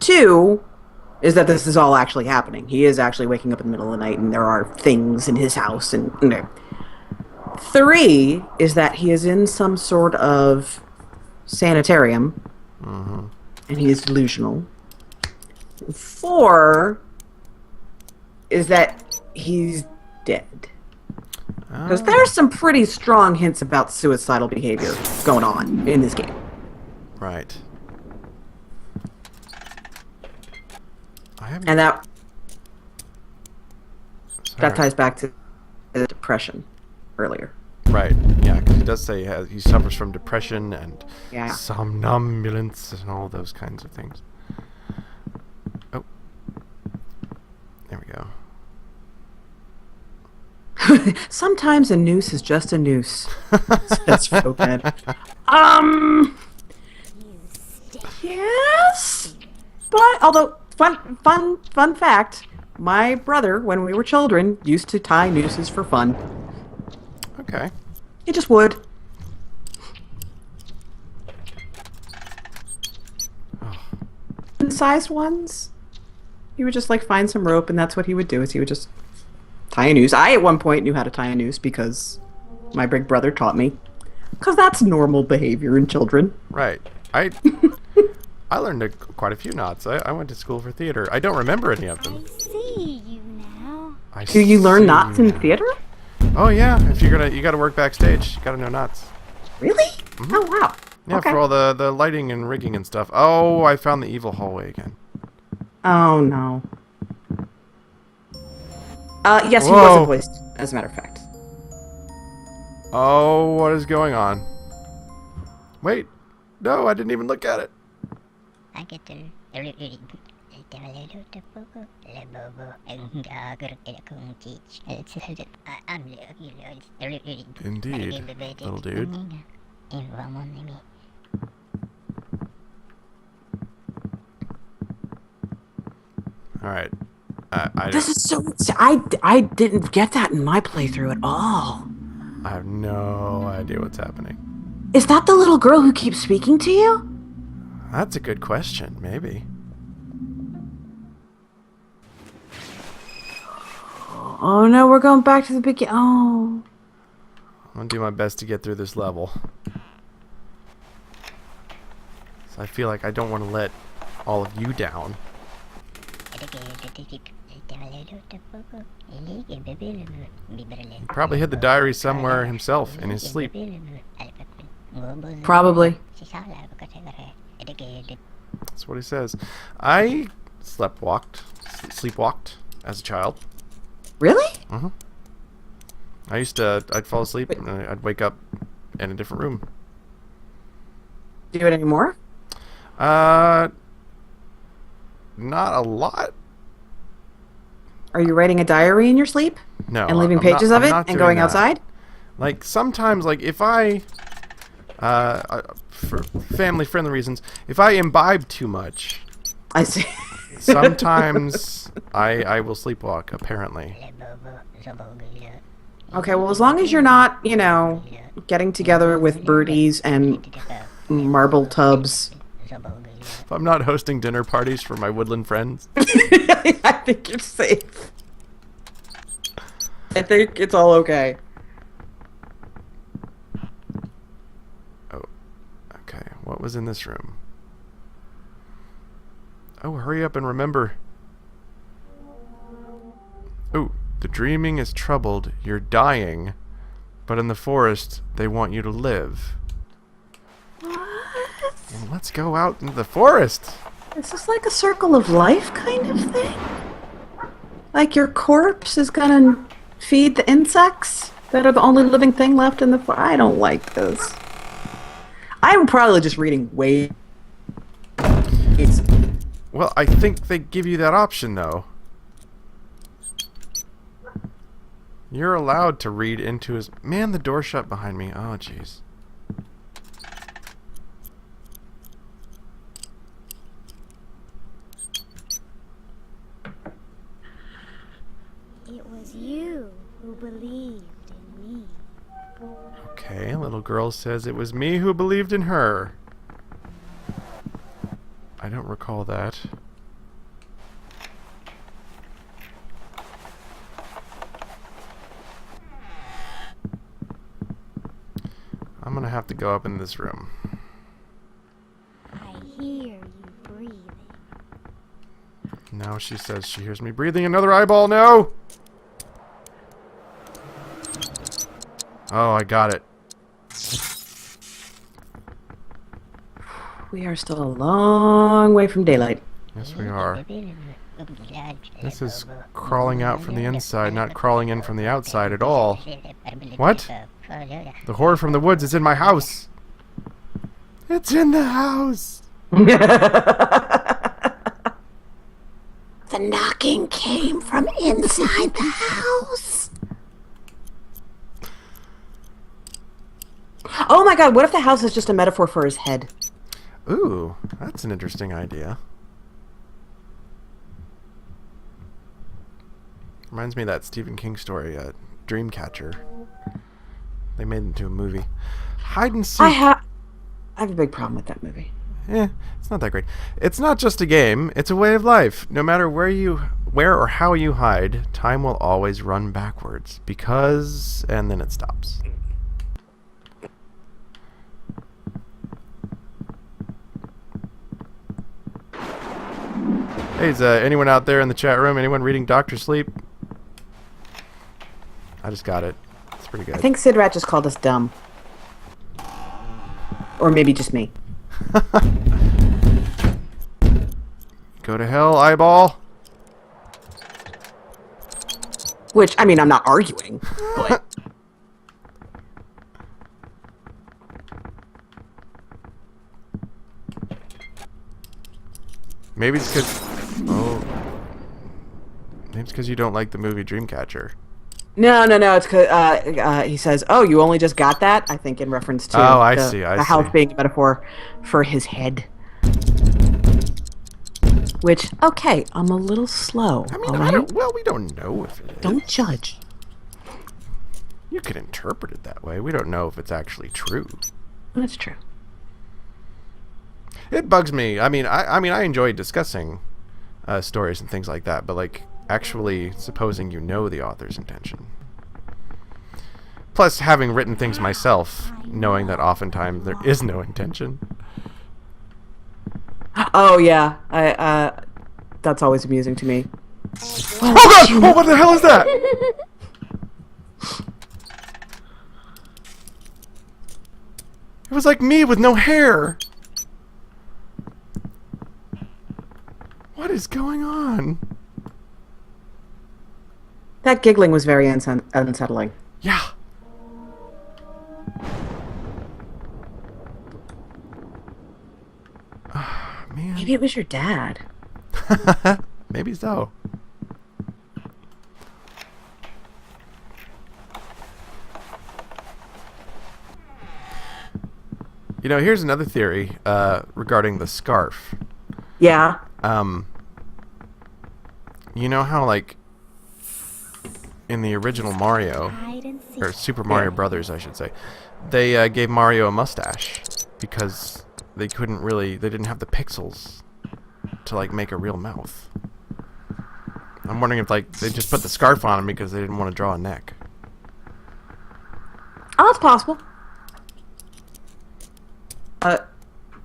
2 is that this is all actually happening. He is actually waking up in the middle of the night and there are things in his house. And 3 is that he is in some sort of sanitarium and he is delusional. 4 is that he's dead. Because there's some pretty strong hints about suicidal behavior going on in this game. Right. And that ties back to the depression earlier. Right. Yeah, because he does say he suffers from depression and Yeah. somnambulance and all those kinds of things. Oh. There we go. Sometimes a noose is just a noose. That's so bad. Yes. But although fun fact, my brother, when we were children, used to tie nooses for fun. Okay. He just would. Size ones. He would just like find some rope, and that's what he would do. Is he would just tie a noose. I at one point knew how to tie a noose because my big brother taught me. Because that's normal behavior in children. Right. I learned quite a few knots. I went to school for theater. I don't remember any of them. I see you now. Do you learn knots in theater? Oh yeah. If you gotta work backstage, you gotta know knots. Really? Oh wow. Yeah, Okay. for all the lighting and rigging and stuff. Oh, I found the evil hallway again. Oh no. Yes, he Whoa. was a voice, as a matter of fact. Oh, what is going on? Wait. No, I didn't even look at it. I get to Indeed, little dude. Alright. This is so. I didn't get that in my playthrough at all. I have no idea what's happening. Is that the little girl who keeps speaking to you? That's a good question. Maybe. Oh no, we're going back to the beginning. Oh. I'm gonna do my best to get through this level. So I feel like I don't want to let all of you down. He probably hid the diary somewhere himself in his sleep. Probably. That's what he says. I sleepwalked as a child. Really? Mm-hmm. I'd fall asleep and I'd wake up in a different room. Do you do it anymore? Not a lot. Are you writing a diary in your sleep? No. And leaving I'm not- pages of I'm it not and doing going that. outside? Like, sometimes, like, if for family-friendly reasons, if I imbibe too much, I see. sometimes I will sleepwalk, apparently. Okay, well, as long as you're not, you know, getting together with birdies and marble tubs. If I'm not hosting dinner parties for my woodland friends. I think you're safe. I think it's all okay. Oh, okay. What was in this room? Oh, hurry up and remember. Oh, the dreaming is troubled. You're dying. But in the forest, they want you to live. What? Well, let's go out into the forest. Is this like a circle of life kind of thing? Like your corpse is gonna feed the insects that are the only living thing left in the forest? I don't like this. I'm probably just reading way. Well, I think they give you that option, though. You're allowed to read into his... Man, the door shut behind me. Oh, jeez. It was you who believed in me. Okay, little girl says it was me who believed in her. I don't recall that. I'm gonna have to go up in this room. I hear you breathing. Now she says she hears me breathing. Another eyeball, no! Oh, I got it. We are still a long way from daylight. Yes, we are. This is crawling out from the inside, not crawling in from the outside at all. What? The horror from the woods is in my house. It's in the house. The knocking came from inside the house. Oh my god, what if the house is just a metaphor for his head? Ooh, that's an interesting idea. Reminds me of that Stephen King story, Dreamcatcher. They made it into a movie. Hide and seek. I have a big problem with that movie. It's not that great. It's not just a game, it's a way of life. No matter where or how you hide, time will always run backwards. Because... and then it stops. Hey, is anyone out there in the chat room? Anyone reading Dr. Sleep? I just got it. It's pretty good. I think Sid Rat just called us dumb. Or maybe just me. Go to hell, eyeball. Which, I mean, I'm not arguing, but... Maybe it's because... Oh. Maybe it's because you don't like the movie Dreamcatcher. No, it's because he says, "Oh, you only just got that." I think in reference to I the, see. the house being a metaphor for his head. Which, okay, I'm a little slow. I mean, all right? well, we don't know if it is. Don't judge. You could interpret it that way. We don't know if it's actually true. That's true. It bugs me. I mean, I enjoy discussing stories and things like that, but like actually supposing you know the author's intention. Plus, having written things myself, knowing that oftentimes there is no intention. Oh yeah, that's always amusing to me. Oh god! Oh, what the hell is that? It was like me with no hair. What is going on? That giggling was very unsettling. Yeah. Man. Maybe it was your dad. Maybe so. You know, here's another theory regarding the scarf. Yeah. You know how, like, in the original Mario, Hide and seek. or Super Mario Brothers, I should say, they gave Mario a mustache because they didn't have the pixels to, like, make a real mouth. I'm wondering if, like, they just put the scarf on him because they didn't want to draw a neck. Oh, that's possible.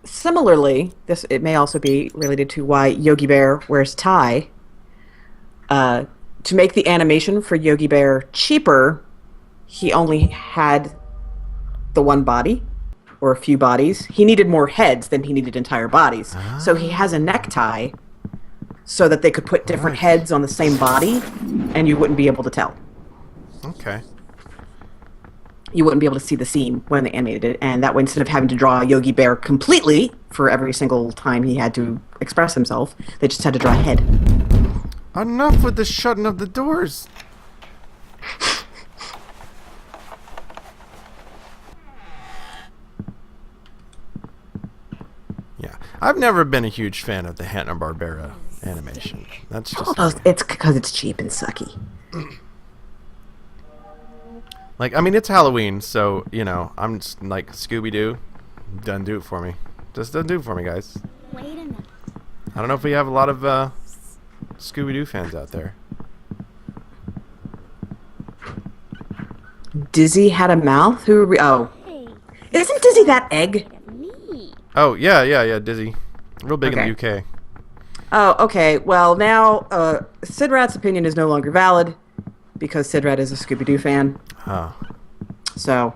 Similarly, it may also be related to why Yogi Bear wears tie. To make the animation for Yogi Bear cheaper, he only had the one body, or a few bodies. He needed more heads than he needed entire bodies. So he has a necktie so that they could put different heads on the same body, and you wouldn't be able to tell. Okay. You wouldn't be able to see the seam when they animated it, and that way, instead of having to draw Yogi Bear completely for every single time he had to express himself, they just had to draw a head. Enough with the shutting of the doors. Yeah, I've never been a huge fan of the Hanna-Barbera animation. That's just Oh, it's because it's cheap and sucky. like, I mean, it's Halloween, so you know, I'm just like Scooby-Doo. Doesn't do it for me. Just doesn't do it for me, guys. Wait a minute. I don't know if we have a lot of Scooby-Doo fans out there. Dizzy had a mouth? Who are we? Oh. Hey, Isn't Dizzy that egg? look at me. Oh yeah, Dizzy, real big in the UK. Oh, okay. Well, now Sid Rat's opinion is no longer valid because Sid Rat is a Scooby-Doo fan. Huh. So,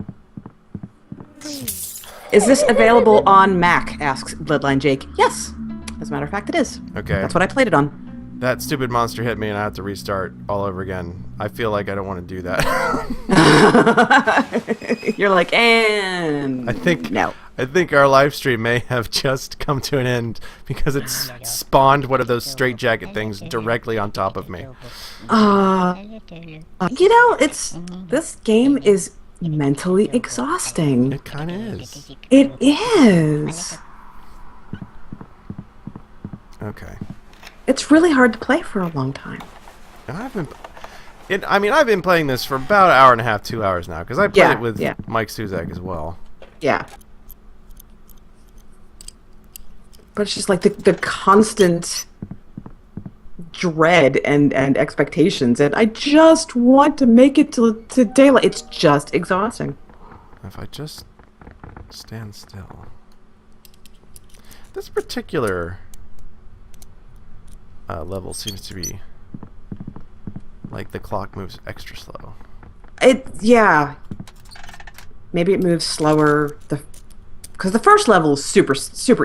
is this available on Mac? Asks Bloodline Jake. Yes. As a matter of fact, it is. Okay. That's what I played it on. That stupid monster hit me and I have to restart all over again. I feel like I don't want to do that. You're like, and I think no. I think our live stream may have just come to an end because it's spawned one of those straitjacket things directly on top of me. This game is mentally exhausting. It kind of is. It is. Okay. It's really hard to play for a long time. I've been playing this for about an hour and a half, 2 hours now because I played it with Mike Suzak as well. Yeah. But it's just like the constant dread and expectations, and I just want to make it to daylight. It's just exhausting. If I just stand still. This particular level seems to be like the clock moves extra slow. Yeah. Maybe it moves slower because the first level is super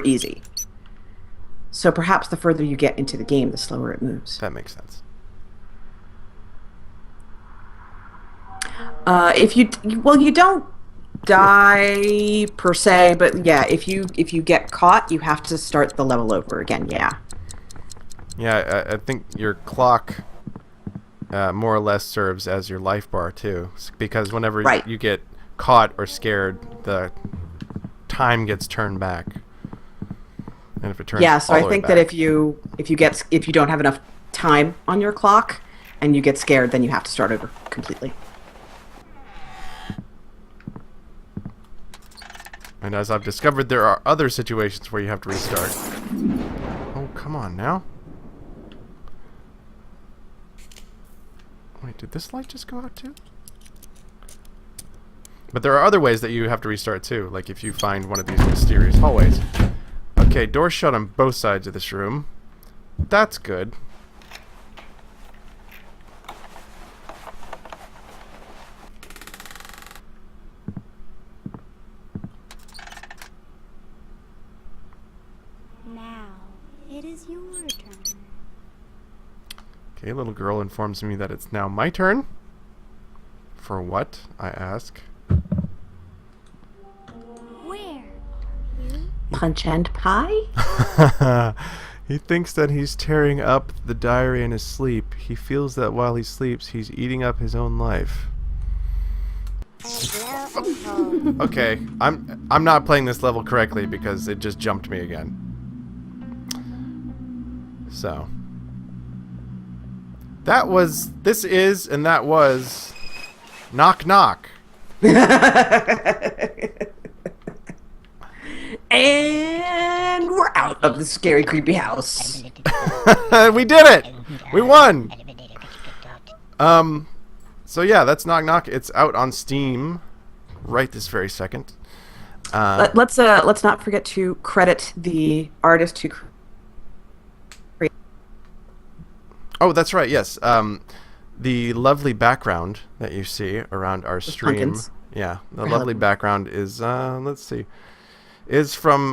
easy. So perhaps the further you get into the game, the slower it moves. That makes sense. You don't die per se, but yeah, if you get caught, you have to start the level over again. Yeah. Yeah, I think your clock more or less serves as your life bar too, because whenever you get caught or scared, the time gets turned back. And if it turns so I think that if you don't have enough time on your clock and you get scared, then you have to start over completely. And as I've discovered, there are other situations where you have to restart. Oh, come on now. Wait, did this light just go out too? But there are other ways that you have to restart too, like if you find one of these mysterious hallways. Okay, doors shut on both sides of this room. That's good. Now, it is your turn. Okay, little girl informs me that it's now my turn. For what, I ask. Where? You? Punch and pie? He thinks that he's tearing up the diary in his sleep. He feels that while he sleeps, he's eating up his own life. Okay, I'm not playing this level correctly because it just jumped me again. So that was knock knock. And we're out of the scary, creepy house. We did it! We won! So yeah, that's Knock Knock. It's out on Steam right this very second. Let's not forget to credit the artist who created. Oh, that's right. Yes. The lovely background that you see around our stream. Pumpkins. Yeah, the lovely background is let's see, is from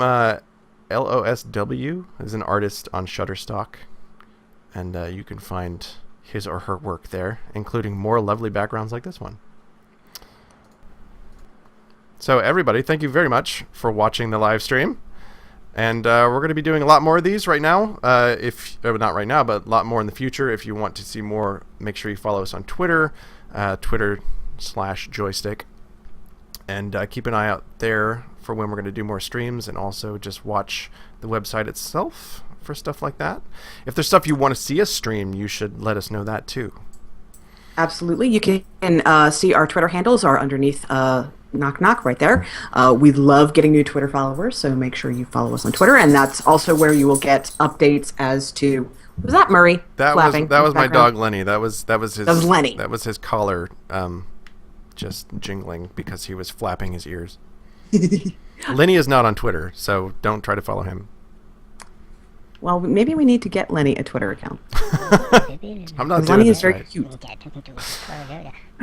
LOSW, is an artist on Shutterstock, and you can find his or her work there, including more lovely backgrounds like this one. So everybody, thank you very much for watching the live stream. And we're going to be doing a lot more of these right now. Not right now, but a lot more in the future. If you want to see more, make sure you follow us on Twitter, Twitter/Joystiq. And keep an eye out there for when we're going to do more streams, and also just watch the website itself for stuff like that. If there's stuff you want to see us stream, you should let us know that too. Absolutely. You can see our Twitter handles are underneath Knock Knock right there. We love getting new Twitter followers, so make sure you follow us on Twitter, and that's also where you will get updates as to was that Murray flapping? That was my dog Lenny. That was his Lenny. That was his collar just jingling because he was flapping his ears. Lenny is not on Twitter, so don't try to follow him. Well, maybe we need to get Lenny a Twitter account. I'm not doing Lenny this is very right. cute.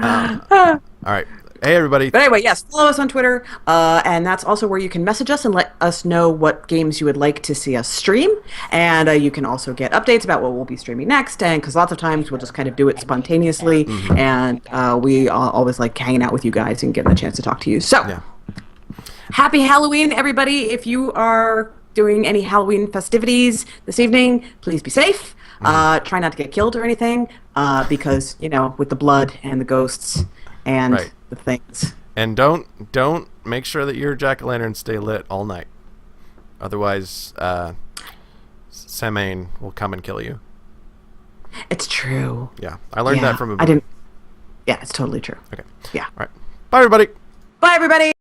All right. Hey, everybody. But anyway, yes, follow us on Twitter, and that's also where you can message us and let us know what games you would like to see us stream. And you can also get updates about what we'll be streaming next, and because lots of times we'll just kind of do it spontaneously, and we always like hanging out with you guys and getting a chance to talk to you. So, Yeah. Happy Halloween, everybody. If you are doing any Halloween festivities this evening, please be safe. Try not to get killed or anything, because, with the blood and the ghosts and Right. the things. And don't make sure that your jack-o'-lanterns stay lit all night. Otherwise, Samhain will come and kill you. It's true. Yeah, I learned that from a book. I didn't. Yeah, it's totally true. Okay. Yeah. All right. Bye, everybody. Bye, everybody.